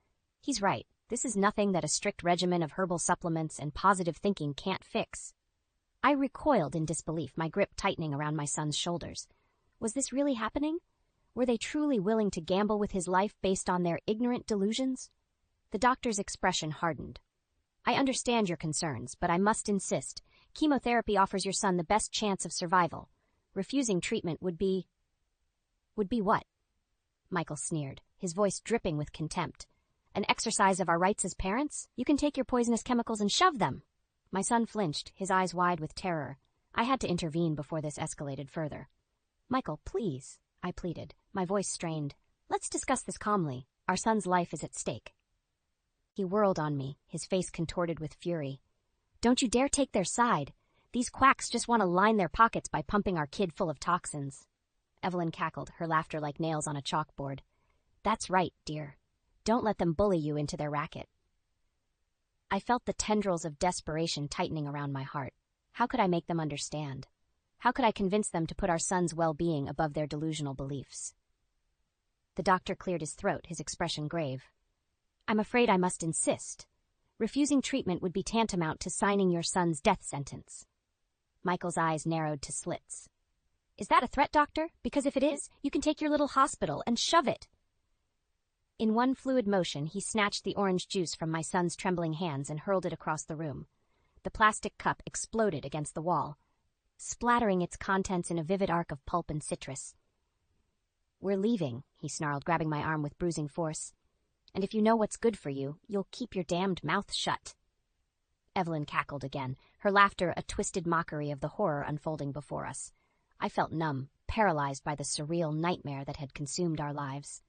"He's right. This is nothing that a strict regimen of herbal supplements and positive thinking can't fix." I recoiled in disbelief, my grip tightening around my son's shoulders. Was this really happening? Were they truly willing to gamble with his life based on their ignorant delusions? The doctor's expression hardened. "I understand your concerns, but I must insist. Chemotherapy offers your son the best chance of survival. Refusing treatment would be..." "Would be what?" Michael sneered, his voice dripping with contempt. "An exercise of our rights as parents? You can take your poisonous chemicals and shove them." My son flinched, his eyes wide with terror. I had to intervene before this escalated further. "Michael, please," I pleaded, my voice strained. "Let's discuss this calmly. Our son's life is at stake." He whirled on me, his face contorted with fury. "Don't you dare take their side. These quacks just want to line their pockets by pumping our kid full of toxins." Evelyn cackled, her laughter like nails on a chalkboard. "That's right, dear. Don't let them bully you into their racket." I felt the tendrils of desperation tightening around my heart. How could I make them understand? How could I convince them to put our son's well-being above their delusional beliefs? The doctor cleared his throat, his expression grave. I'm afraid I must insist. Refusing treatment would be tantamount to signing your son's death sentence. Michael's eyes narrowed to slits. Is that a threat, doctor? Because if it is, you can take your little hospital and shove it. In one fluid motion, he snatched the orange juice from my son's trembling hands and hurled it across the room. The plastic cup exploded against the wall, splattering its contents in a vivid arc of pulp and citrus. We're leaving, he snarled, grabbing my arm with bruising force. And if you know what's good for you, you'll keep your damned mouth shut. Evelyn cackled again, her laughter a twisted mockery of the horror unfolding before us. I felt numb, paralyzed by the surreal nightmare that had consumed our lives.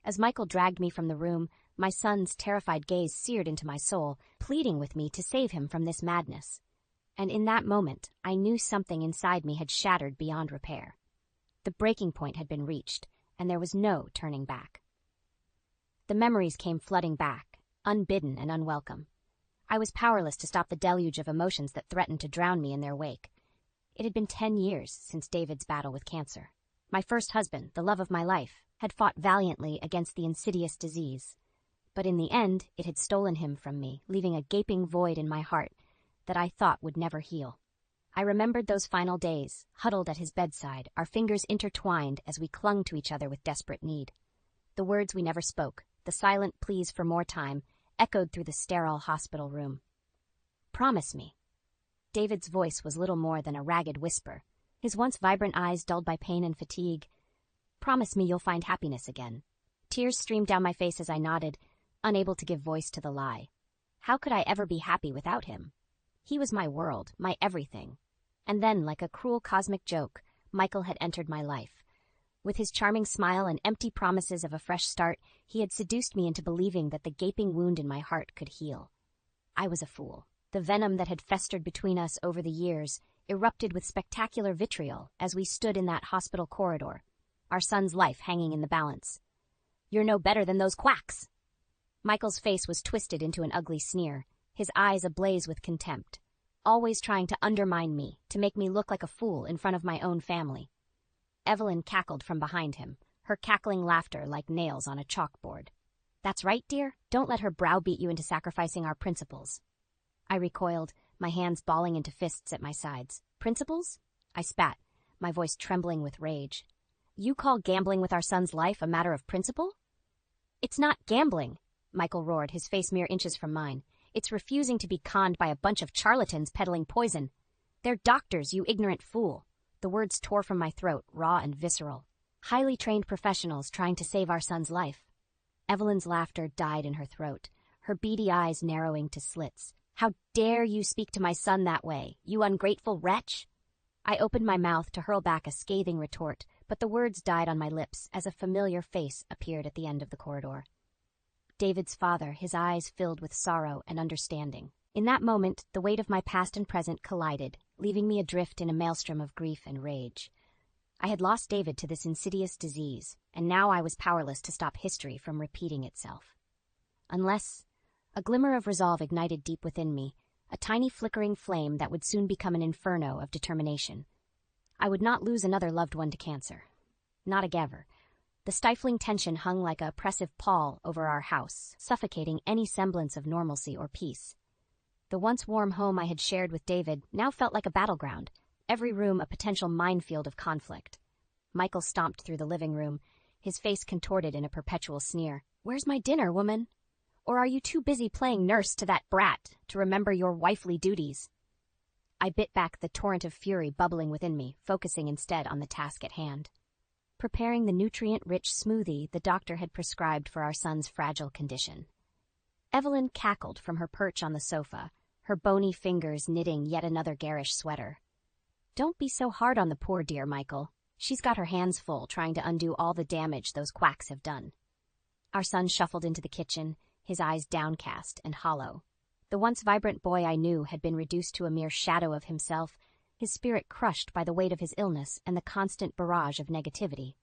As Michael dragged me from the room, my son's terrified gaze seared into my soul, pleading with me to save him from this madness. And in that moment, I knew something inside me had shattered beyond repair. The breaking point had been reached, and there was no turning back. The memories came flooding back, unbidden and unwelcome. I was powerless to stop the deluge of emotions that threatened to drown me in their wake. It had been 10 years since David's battle with cancer. My first husband, the love of my life, had fought valiantly against the insidious disease. But in the end, it had stolen him from me, leaving a gaping void in my heart that I thought would never heal. I remembered those final days, huddled at his bedside, our fingers intertwined as we clung to each other with desperate need. The words we never spoke, the silent pleas for more time, echoed through the sterile hospital room. Promise me. David's voice was little more than a ragged whisper, his once vibrant eyes dulled by pain and fatigue. Promise me you'll find happiness again. Tears streamed down my face as I nodded, unable to give voice to the lie. How could I ever be happy without him? He was my world, my everything. And then, like a cruel cosmic joke, Michael had entered my life. With his charming smile and empty promises of a fresh start, he had seduced me into believing that the gaping wound in my heart could heal. I was a fool. The venom that had festered between us over the years erupted with spectacular vitriol as we stood in that hospital corridor, our son's life hanging in the balance. You're no better than those quacks! Michael's face was twisted into an ugly sneer, his eyes ablaze with contempt, always trying to undermine me, to make me look like a fool in front of my own family. Evelyn cackled from behind him, her cackling laughter like nails on a chalkboard. That's right, dear. Don't let her browbeat you into sacrificing our principles. I recoiled, my hands balling into fists at my sides. Principles? I spat, my voice trembling with rage. You call gambling with our son's life a matter of principle? It's not gambling, Michael roared, his face mere inches from mine. It's refusing to be conned by a bunch of charlatans peddling poison. They're doctors, you ignorant fool. The words tore from my throat, raw and visceral. Highly trained professionals trying to save our son's life. Evelyn's laughter died in her throat, her beady eyes narrowing to slits. How dare you speak to my son that way, you ungrateful wretch? I opened my mouth to hurl back a scathing retort, but the words died on my lips as a familiar face appeared at the end of the corridor. David's father, his eyes filled with sorrow and understanding. In that moment, the weight of my past and present collided, leaving me adrift in a maelstrom of grief and rage. I had lost David to this insidious disease, and now I was powerless to stop history from repeating itself. Unless a glimmer of resolve ignited deep within me, a tiny flickering flame that would soon become an inferno of determination. I would not lose another loved one to cancer. Not again. The stifling tension hung like a oppressive pall over our house, suffocating any semblance of normalcy or peace. The once warm home I had shared with David now felt like a battleground, every room a potential minefield of conflict. Michael stomped through the living room, his face contorted in a perpetual sneer. Where's my dinner, woman? Or are you too busy playing nurse to that brat to remember your wifely duties? I bit back the torrent of fury bubbling within me, focusing instead on the task at hand. Preparing the nutrient-rich smoothie the doctor had prescribed for our son's fragile condition. Evelyn cackled from her perch on the sofa, her bony fingers knitting yet another garish sweater. Don't be so hard on the poor dear, Michael. She's got her hands full trying to undo all the damage those quacks have done. Our son shuffled into the kitchen, his eyes downcast and hollow. The once vibrant boy I knew had been reduced to a mere shadow of himself, his spirit crushed by the weight of his illness and the constant barrage of negativity.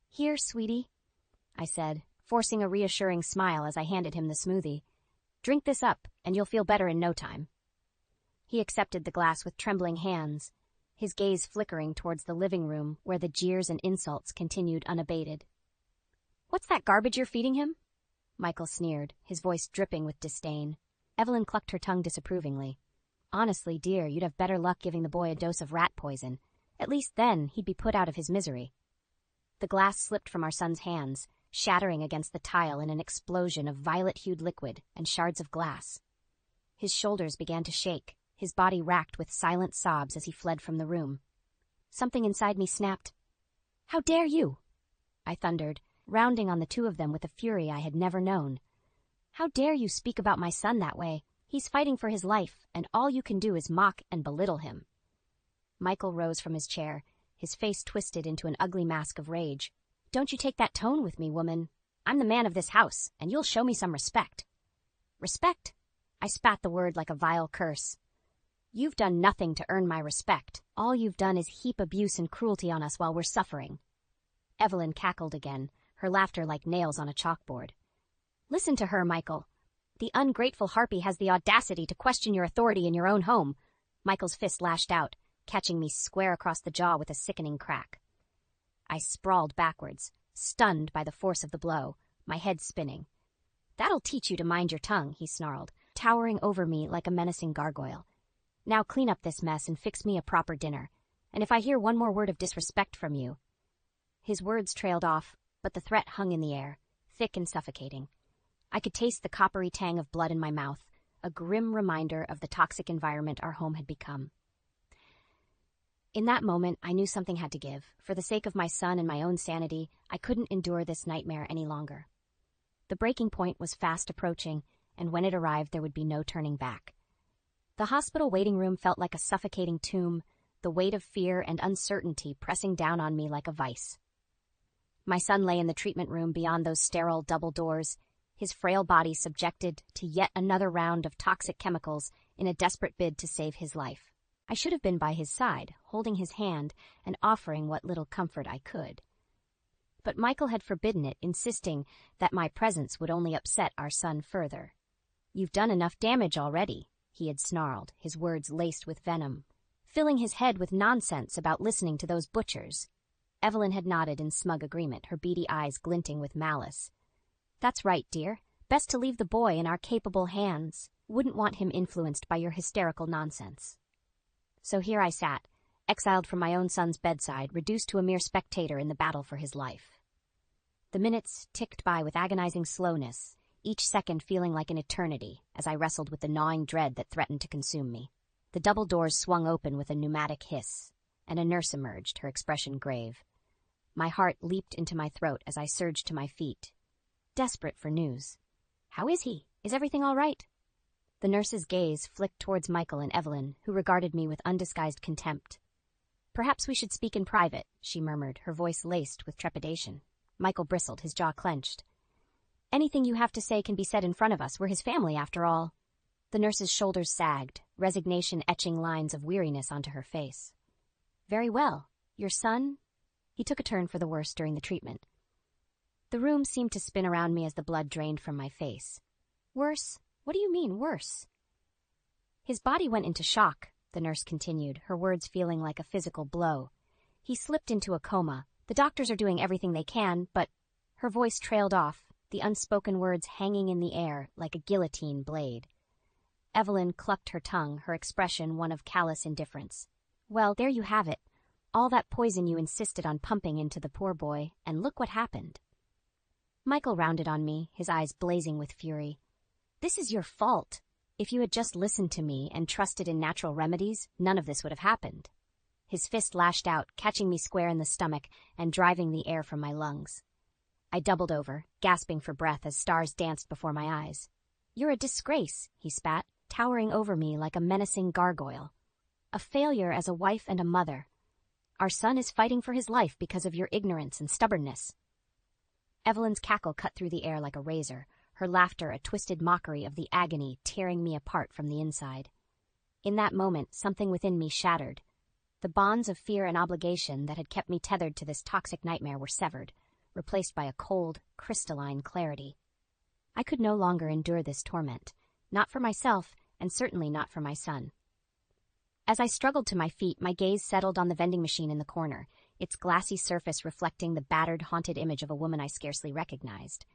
Here, sweetie, I said, forcing a reassuring smile as I handed him the smoothie. Drink this up, and you'll feel better in no time. He accepted the glass with trembling hands, his gaze flickering towards the living room where the jeers and insults continued unabated. What's that garbage you're feeding him? Michael sneered, his voice dripping with disdain. Evelyn clucked her tongue disapprovingly. Honestly, dear, you'd have better luck giving the boy a dose of rat poison. At least then he'd be put out of his misery. The glass slipped from our son's hands, shattering against the tile in an explosion of violet-hued liquid and shards of glass. His shoulders began to shake, his body racked with silent sobs as he fled from the room. Something inside me snapped. "How dare you?" I thundered, rounding on the two of them with a fury I had never known. "How dare you speak about my son that way? He's fighting for his life, and all you can do is mock and belittle him." Michael rose from his chair, his face twisted into an ugly mask of rage. "Don't you take that tone with me, woman. I'm the man of this house, and you'll show me some respect." "Respect?" I spat the word like a vile curse. "You've done nothing to earn my respect. All you've done is heap abuse and cruelty on us while we're suffering." Evelyn cackled again, her laughter like nails on a chalkboard. "Listen to her, Michael. The ungrateful harpy has the audacity to question your authority in your own home." Michael's fist lashed out, catching me square across the jaw with a sickening crack. I sprawled backwards, stunned by the force of the blow, my head spinning. "That'll teach you to mind your tongue," he snarled, towering over me like a menacing gargoyle. "Now clean up this mess and fix me a proper dinner, and if I hear one more word of disrespect from you—" His words trailed off, but the threat hung in the air, thick and suffocating. I could taste the coppery tang of blood in my mouth, a grim reminder of the toxic environment our home had become. In that moment, I knew something had to give. For the sake of my son and my own sanity, I couldn't endure this nightmare any longer. The breaking point was fast approaching, and when it arrived, there would be no turning back. The hospital waiting room felt like a suffocating tomb, the weight of fear and uncertainty pressing down on me like a vice. My son lay in the treatment room beyond those sterile double doors, his frail body subjected to yet another round of toxic chemicals in a desperate bid to save his life. I should have been by his side, holding his hand and offering what little comfort I could. But Michael had forbidden it, insisting that my presence would only upset our son further. "You've done enough damage already," he had snarled, his words laced with venom, filling his head with nonsense about listening to those butchers. Evelyn had nodded in smug agreement, her beady eyes glinting with malice. "That's right, dear. Best to leave the boy in our capable hands. Wouldn't want him influenced by your hysterical nonsense." So here I sat, exiled from my own son's bedside, reduced to a mere spectator in the battle for his life. The minutes ticked by with agonizing slowness, each second feeling like an eternity as I wrestled with the gnawing dread that threatened to consume me. The double doors swung open with a pneumatic hiss, and a nurse emerged, her expression grave. My heart leaped into my throat as I surged to my feet, desperate for news. "How is he? Is everything all right?" The nurse's gaze flicked towards Michael and Evelyn, who regarded me with undisguised contempt. "Perhaps we should speak in private," she murmured, her voice laced with trepidation. Michael bristled, his jaw clenched. "Anything you have to say can be said in front of us. We're his family, after all." The nurse's shoulders sagged, resignation etching lines of weariness onto her face. "Very well. Your son?" He took a turn for the worse during the treatment. The room seemed to spin around me as the blood drained from my face. "Worse? What do you mean, worse?" "His body went into shock," the nurse continued, her words feeling like a physical blow. "He slipped into a coma. The doctors are doing everything they can, but—" Her voice trailed off, the unspoken words hanging in the air like a guillotine blade. Evelyn clucked her tongue, her expression one of callous indifference. "Well, there you have it. All that poison you insisted on pumping into the poor boy, and look what happened." Michael rounded on me, his eyes blazing with fury. "This is your fault. If you had just listened to me and trusted in natural remedies, none of this would have happened." His fist lashed out, catching me square in the stomach and driving the air from my lungs. I doubled over, gasping for breath as stars danced before my eyes. "You're a disgrace," he spat, towering over me like a menacing gargoyle. "A failure as a wife and a mother. Our son is fighting for his life because of your ignorance and stubbornness." Evelyn's cackle cut through the air like a razor, her laughter a twisted mockery of the agony tearing me apart from the inside. In that moment, something within me shattered. The bonds of fear and obligation that had kept me tethered to this toxic nightmare were severed, replaced by a cold, crystalline clarity. I could no longer endure this torment, not for myself, and certainly not for my son. As I struggled to my feet, my gaze settled on the vending machine in the corner, its glassy surface reflecting the battered, haunted image of a woman I scarcely recognized.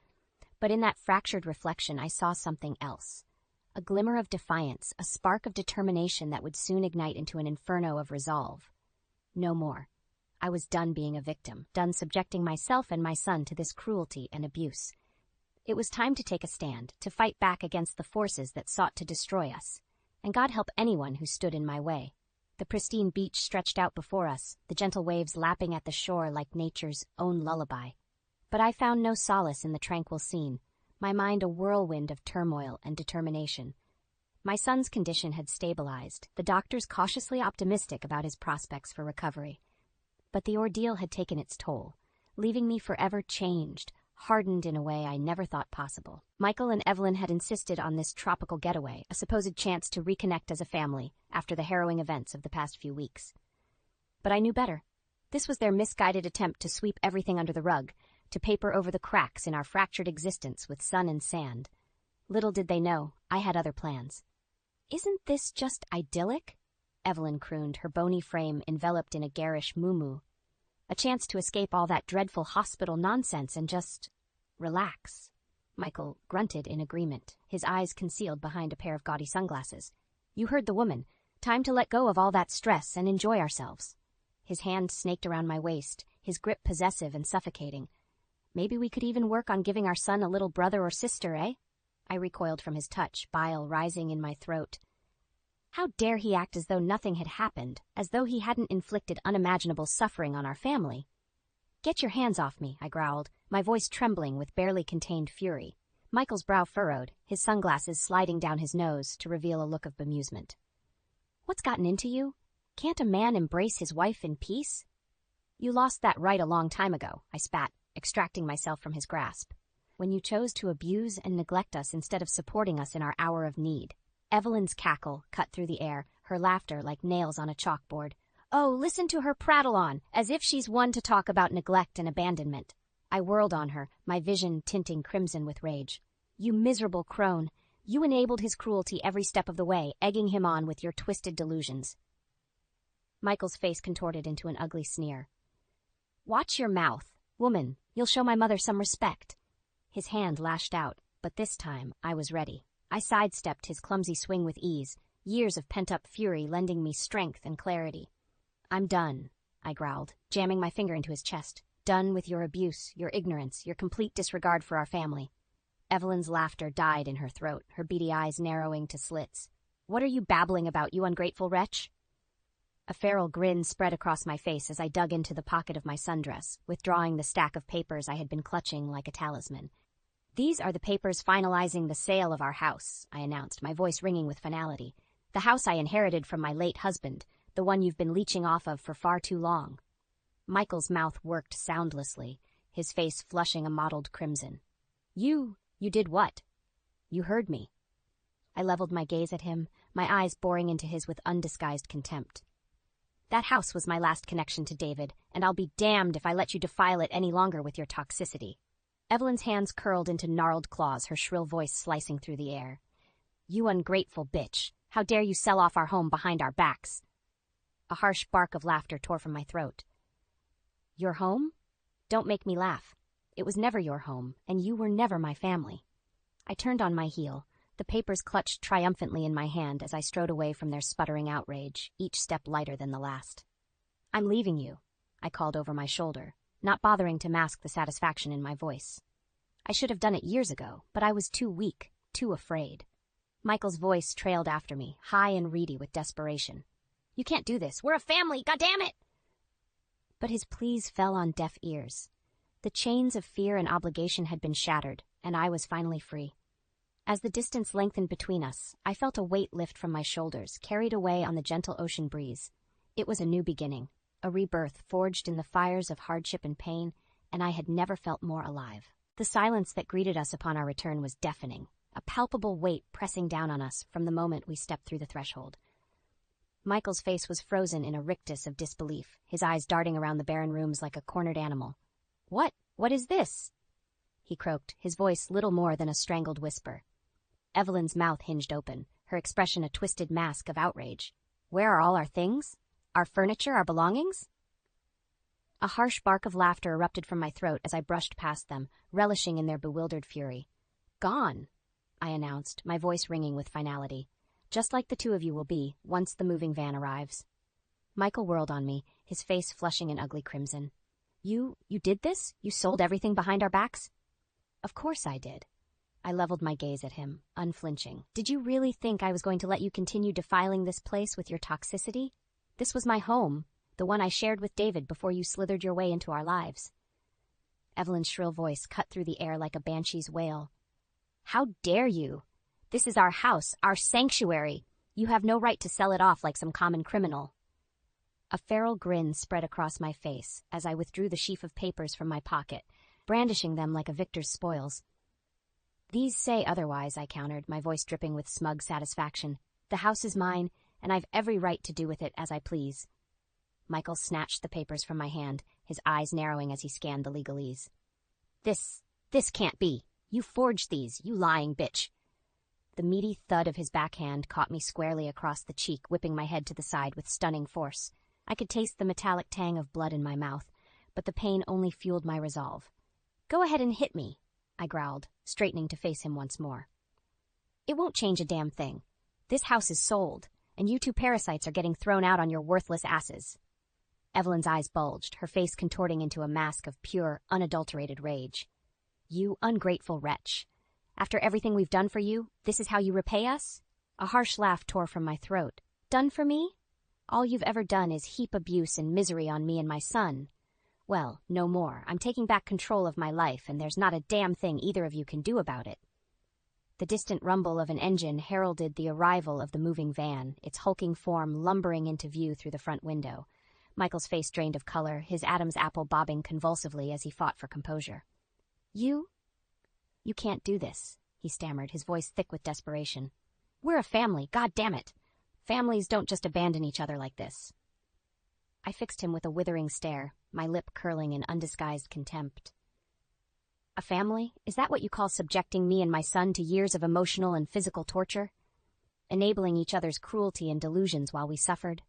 But in that fractured reflection, I saw something else. A glimmer of defiance, a spark of determination that would soon ignite into an inferno of resolve. No more. I was done being a victim, done subjecting myself and my son to this cruelty and abuse. It was time to take a stand, to fight back against the forces that sought to destroy us. And God help anyone who stood in my way. The pristine beach stretched out before us, the gentle waves lapping at the shore like nature's own lullaby. But I found no solace in the tranquil scene, my mind a whirlwind of turmoil and determination. My son's condition had stabilized, the doctors cautiously optimistic about his prospects for recovery. But the ordeal had taken its toll, leaving me forever changed, hardened in a way I never thought possible. Michael and Evelyn had insisted on this tropical getaway, a supposed chance to reconnect as a family after the harrowing events of the past few weeks. But I knew better. This was their misguided attempt to sweep everything under the rug, to paper over the cracks in our fractured existence with sun and sand. Little did they know, I had other plans. "Isn't this just idyllic?" Evelyn crooned, her bony frame enveloped in a garish muumuu. A chance to escape all that dreadful hospital nonsense and just relax. Michael grunted in agreement, his eyes concealed behind a pair of gaudy sunglasses. "You heard the woman. Time to let go of all that stress and enjoy ourselves." His hand snaked around my waist, his grip possessive and suffocating. "Maybe we could even work on giving our son a little brother or sister, eh?" I recoiled from his touch, bile rising in my throat. How dare he act as though nothing had happened, as though he hadn't inflicted unimaginable suffering on our family? "Get your hands off me," I growled, my voice trembling with barely contained fury. Michael's brow furrowed, his sunglasses sliding down his nose to reveal a look of bemusement. "What's gotten into you? Can't a man embrace his wife in peace?" "You lost that right a long time ago," I spat, extracting myself from his grasp. "When you chose to abuse and neglect us instead of supporting us in our hour of need." Evelyn's cackle cut through the air, her laughter like nails on a chalkboard. "Oh, listen to her prattle on, as if she's one to talk about neglect and abandonment." I whirled on her, my vision tinting crimson with rage. "You miserable crone. You enabled his cruelty every step of the way, egging him on with your twisted delusions." Michael's face contorted into an ugly sneer. "Watch your mouth. Woman, you'll show my mother some respect." His hand lashed out, but this time I was ready. I sidestepped his clumsy swing with ease, years of pent-up fury lending me strength and clarity. "I'm done," I growled, jamming my finger into his chest. "Done with your abuse, your ignorance, your complete disregard for our family." Evelyn's laughter died in her throat, her beady eyes narrowing to slits. "What are you babbling about, you ungrateful wretch?" A feral grin spread across my face as I dug into the pocket of my sundress, withdrawing the stack of papers I had been clutching like a talisman. "These are the papers finalizing the sale of our house," I announced, my voice ringing with finality. "The house I inherited from my late husband, the one you've been leeching off of for far too long." Michael's mouth worked soundlessly, his face flushing a mottled crimson. You did what?" "You heard me." I leveled my gaze at him, my eyes boring into his with undisguised contempt. "That house was my last connection to David, and I'll be damned if I let you defile it any longer with your toxicity." Evelyn's hands curled into gnarled claws, her shrill voice slicing through the air. "You ungrateful bitch! How dare you sell off our home behind our backs?" A harsh bark of laughter tore from my throat. "Your home? Don't make me laugh. It was never your home, and you were never my family." I turned on my heel, the papers clutched triumphantly in my hand as I strode away from their sputtering outrage, each step lighter than the last. "I'm leaving you," I called over my shoulder, not bothering to mask the satisfaction in my voice. I should have done it years ago, but I was too weak, too afraid. Michael's voice trailed after me, high and reedy with desperation. "You can't do this. We're a family, goddammit!" But his pleas fell on deaf ears. The chains of fear and obligation had been shattered, and I was finally free. As the distance lengthened between us, I felt a weight lift from my shoulders, carried away on the gentle ocean breeze. It was a new beginning, a rebirth forged in the fires of hardship and pain, and I had never felt more alive. The silence that greeted us upon our return was deafening, a palpable weight pressing down on us from the moment we stepped through the threshold. Michael's face was frozen in a rictus of disbelief, his eyes darting around the barren rooms like a cornered animal. What is this?" he croaked, his voice little more than a strangled whisper. Evelyn's mouth hinged open, her expression a twisted mask of outrage. "Where are all our things? Our furniture, our belongings?" A harsh bark of laughter erupted from my throat as I brushed past them, relishing in their bewildered fury. "Gone," I announced, my voice ringing with finality. "Just like the two of you will be, once the moving van arrives." Michael whirled on me, his face flushing an ugly crimson. You did this? You sold everything behind our backs?" "Of course I did." I leveled my gaze at him, unflinching. "Did you really think I was going to let you continue defiling this place with your toxicity? This was my home, the one I shared with David before you slithered your way into our lives." Evelyn's shrill voice cut through the air like a banshee's wail. "How dare you? This is our house, our sanctuary. You have no right to sell it off like some common criminal." A feral grin spread across my face as I withdrew the sheaf of papers from my pocket, brandishing them like a victor's spoils. "These say otherwise," I countered, my voice dripping with smug satisfaction. "The house is mine, and I've every right to do with it as I please." Michael snatched the papers from my hand, his eyes narrowing as he scanned the legalese. This can't be. You forged these, you lying bitch." The meaty thud of his backhand caught me squarely across the cheek, whipping my head to the side with stunning force. I could taste the metallic tang of blood in my mouth, but the pain only fueled my resolve. "Go ahead and hit me," I growled, straightening to face him once more. "It won't change a damn thing. This house is sold, and you two parasites are getting thrown out on your worthless asses." Evelyn's eyes bulged, her face contorting into a mask of pure, unadulterated rage. "You ungrateful wretch. After everything we've done for you, this is how you repay us?" A harsh laugh tore from my throat. "Done for me? All you've ever done is heap abuse and misery on me and my son. Well, no more. I'm taking back control of my life, and there's not a damn thing either of you can do about it." The distant rumble of an engine heralded the arrival of the moving van, its hulking form lumbering into view through the front window. Michael's face drained of color, his Adam's apple bobbing convulsively as he fought for composure. You can't do this," he stammered, his voice thick with desperation. "We're a family, god damn it! Families don't just abandon each other like this." I fixed him with a withering stare, my lip curling in undisguised contempt. "A family? Is that what you call subjecting me and my son to years of emotional and physical torture? Enabling each other's cruelty and delusions while we suffered?"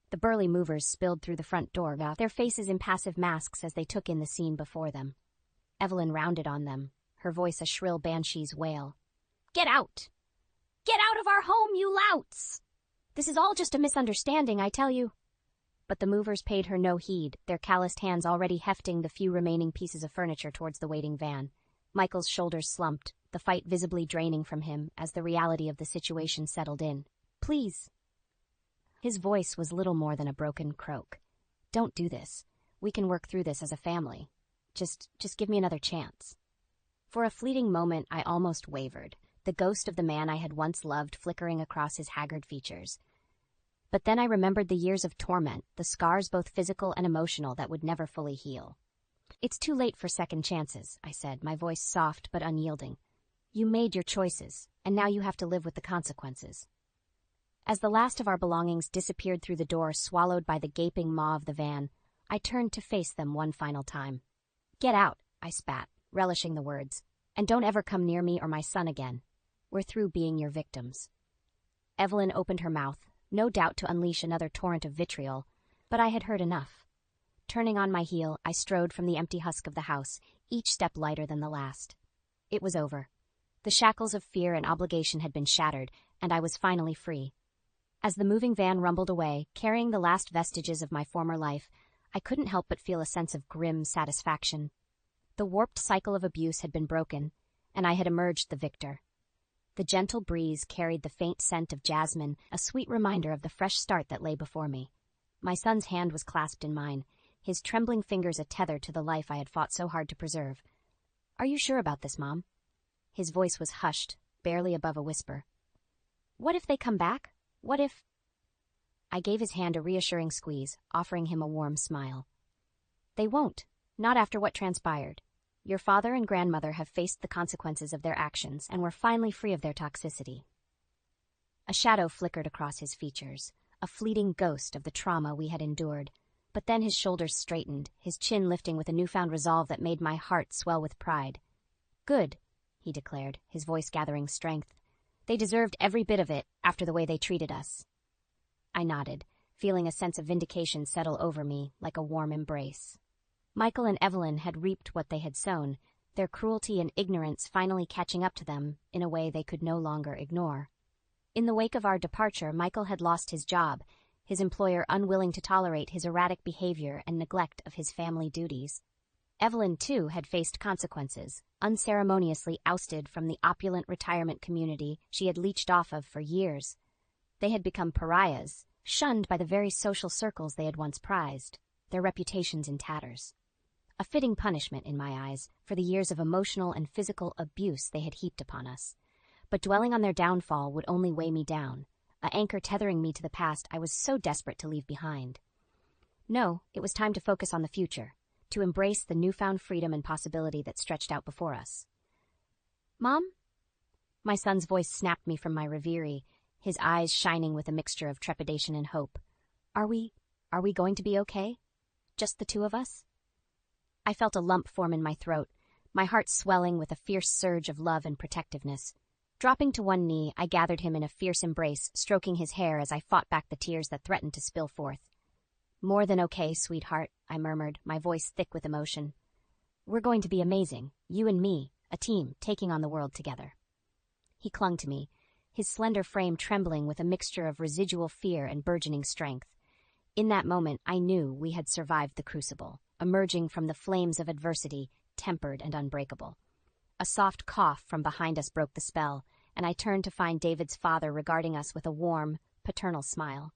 The burly movers spilled through the front door, their faces impassive masks as they took in the scene before them. Evelyn rounded on them, her voice a shrill banshee's wail. "Get out! Get out of our home, you louts! This is all just a misunderstanding, I tell you." But the movers paid her no heed, their calloused hands already hefting the few remaining pieces of furniture towards the waiting van. Michael's shoulders slumped, the fight visibly draining from him as the reality of the situation settled in. "Please." His voice was little more than a broken croak. "Don't do this. We can work through this as a family. Just give me another chance." For a fleeting moment, I almost wavered, the ghost of the man I had once loved flickering across his haggard features. But then I remembered the years of torment, the scars both physical and emotional that would never fully heal. "It's too late for second chances," I said, my voice soft but unyielding. "You made your choices, and now you have to live with the consequences." As the last of our belongings disappeared through the door, swallowed by the gaping maw of the van, I turned to face them one final time. "Get out," I spat, relishing the words, "and don't ever come near me or my son again. We're through being your victims." Evelyn opened her mouth, no doubt to unleash another torrent of vitriol, but I had heard enough. Turning on my heel, I strode from the empty husk of the house, each step lighter than the last. It was over. The shackles of fear and obligation had been shattered, and I was finally free. As the moving van rumbled away, carrying the last vestiges of my former life, I couldn't help but feel a sense of grim satisfaction. The warped cycle of abuse had been broken, and I had emerged the victor. The gentle breeze carried the faint scent of jasmine, a sweet reminder of the fresh start that lay before me. My son's hand was clasped in mine, his trembling fingers a tether to the life I had fought so hard to preserve. "Are you sure about this, Mom?" His voice was hushed, barely above a whisper. "What if they come back? What if—" I gave his hand a reassuring squeeze, offering him a warm smile. "They won't, not after what transpired. Your father and grandmother have faced the consequences of their actions and were finally free of their toxicity." A shadow flickered across his features, a fleeting ghost of the trauma we had endured, but then his shoulders straightened, his chin lifting with a newfound resolve that made my heart swell with pride. "Good," he declared, his voice gathering strength. "They deserved every bit of it after the way they treated us." I nodded, feeling a sense of vindication settle over me like a warm embrace. Michael and Evelyn had reaped what they had sown, their cruelty and ignorance finally catching up to them in a way they could no longer ignore. In the wake of our departure, Michael had lost his job, his employer unwilling to tolerate his erratic behavior and neglect of his family duties. Evelyn, too, had faced consequences, unceremoniously ousted from the opulent retirement community she had leeched off of for years. They had become pariahs, shunned by the very social circles they had once prized, their reputations in tatters. A fitting punishment, in my eyes, for the years of emotional and physical abuse they had heaped upon us. But dwelling on their downfall would only weigh me down, an anchor tethering me to the past I was so desperate to leave behind. No, it was time to focus on the future, to embrace the newfound freedom and possibility that stretched out before us. "Mom?" My son's voice snapped me from my reverie, his eyes shining with a mixture of trepidation and hope. Are we going to be okay? Just the two of us?" I felt a lump form in my throat, my heart swelling with a fierce surge of love and protectiveness. Dropping to one knee, I gathered him in a fierce embrace, stroking his hair as I fought back the tears that threatened to spill forth. "More than okay, sweetheart," I murmured, my voice thick with emotion. "We're going to be amazing, you and me, a team, taking on the world together." He clung to me, his slender frame trembling with a mixture of residual fear and burgeoning strength. In that moment, I knew we had survived the crucible, emerging from the flames of adversity, tempered and unbreakable. A soft cough from behind us broke the spell, and I turned to find David's father regarding us with a warm, paternal smile.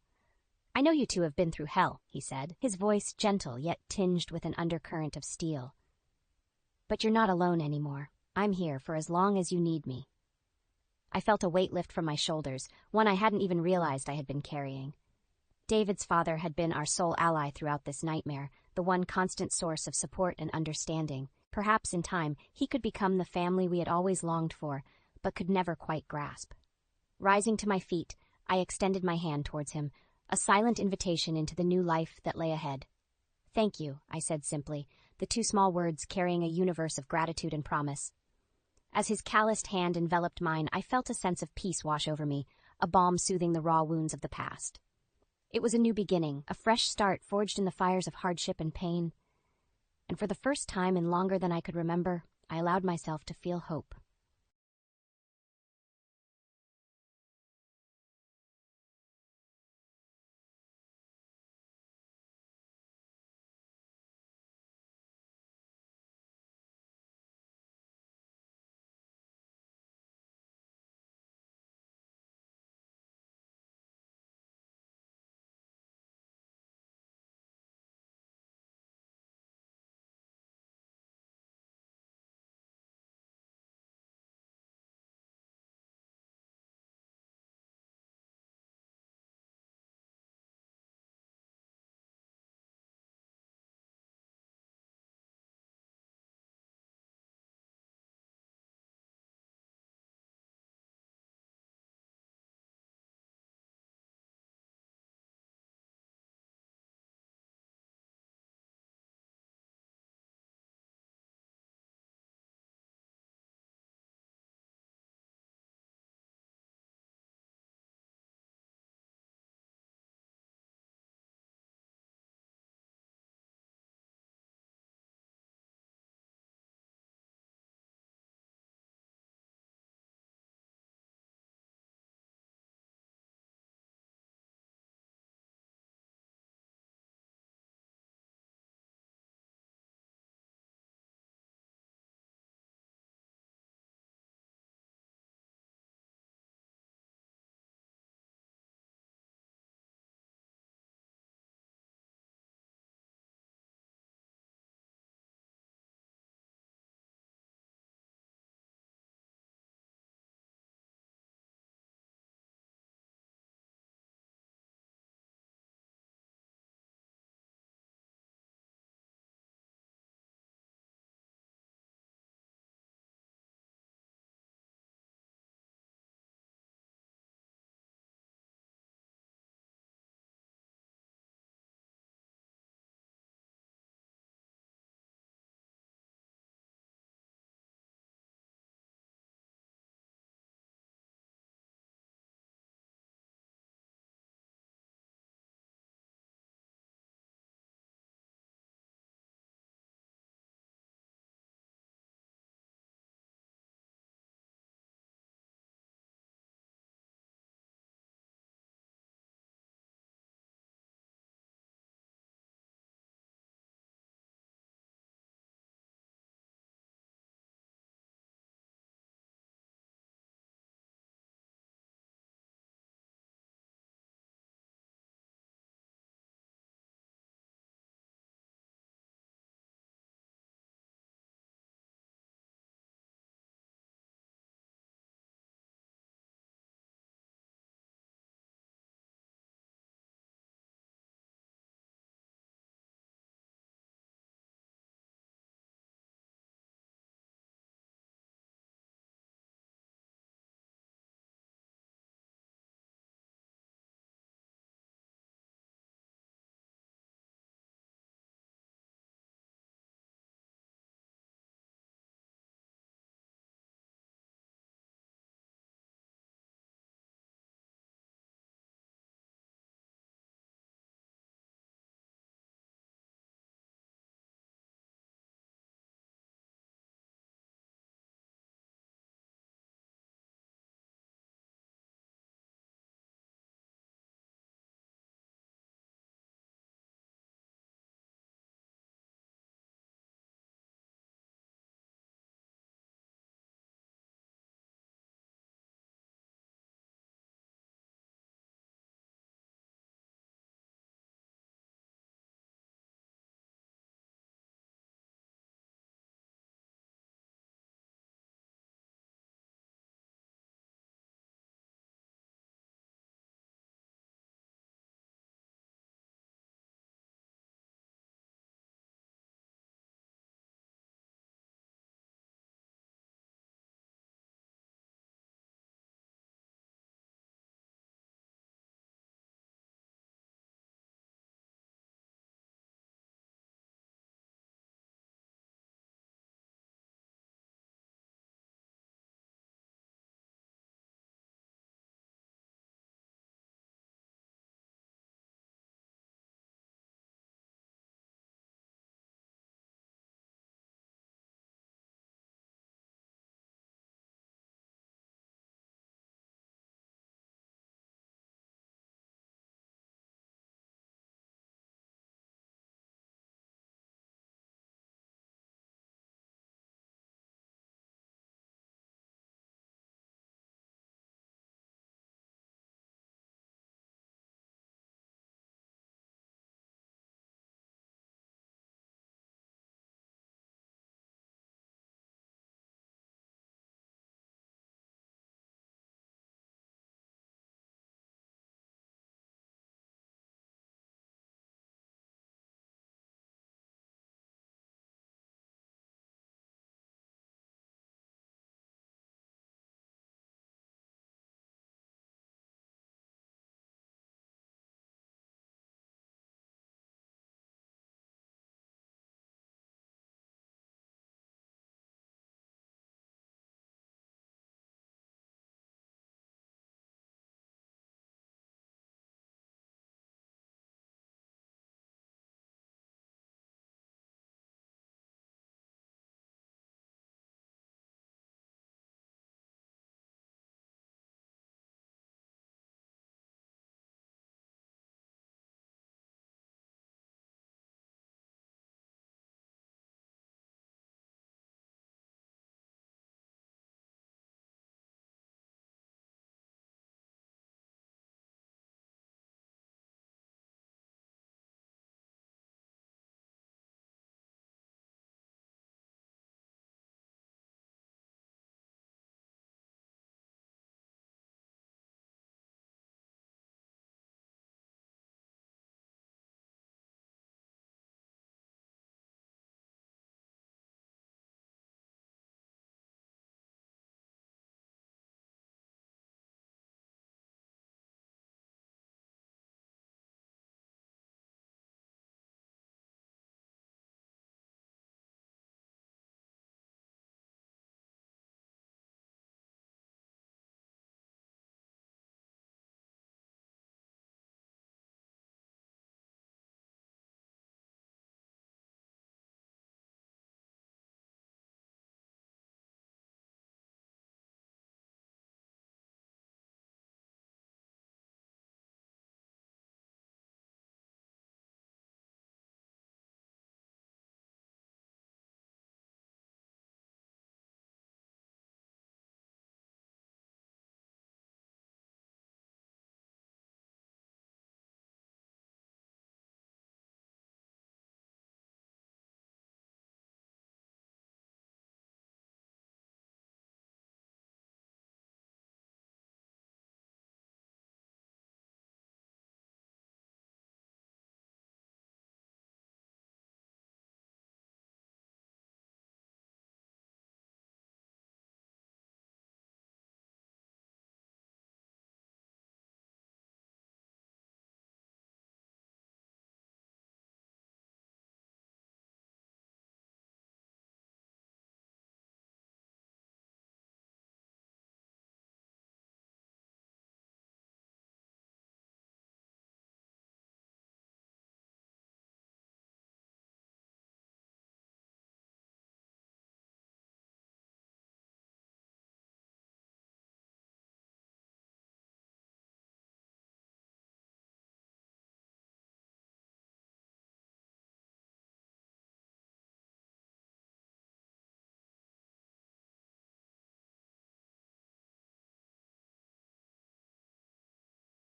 "I know you two have been through hell," he said, his voice gentle yet tinged with an undercurrent of steel. "But you're not alone anymore. I'm here for as long as you need me." I felt a weight lift from my shoulders, one I hadn't even realized I had been carrying. David's father had been our sole ally throughout this nightmare, the one constant source of support and understanding. Perhaps in time, he could become the family we had always longed for, but could never quite grasp. Rising to my feet, I extended my hand towards him, a silent invitation into the new life that lay ahead. "Thank you," I said simply, the two small words carrying a universe of gratitude and promise. As his calloused hand enveloped mine, I felt a sense of peace wash over me, a balm soothing the raw wounds of the past. It was a new beginning, a fresh start forged in the fires of hardship and pain. And for the first time in longer than I could remember, I allowed myself to feel hope.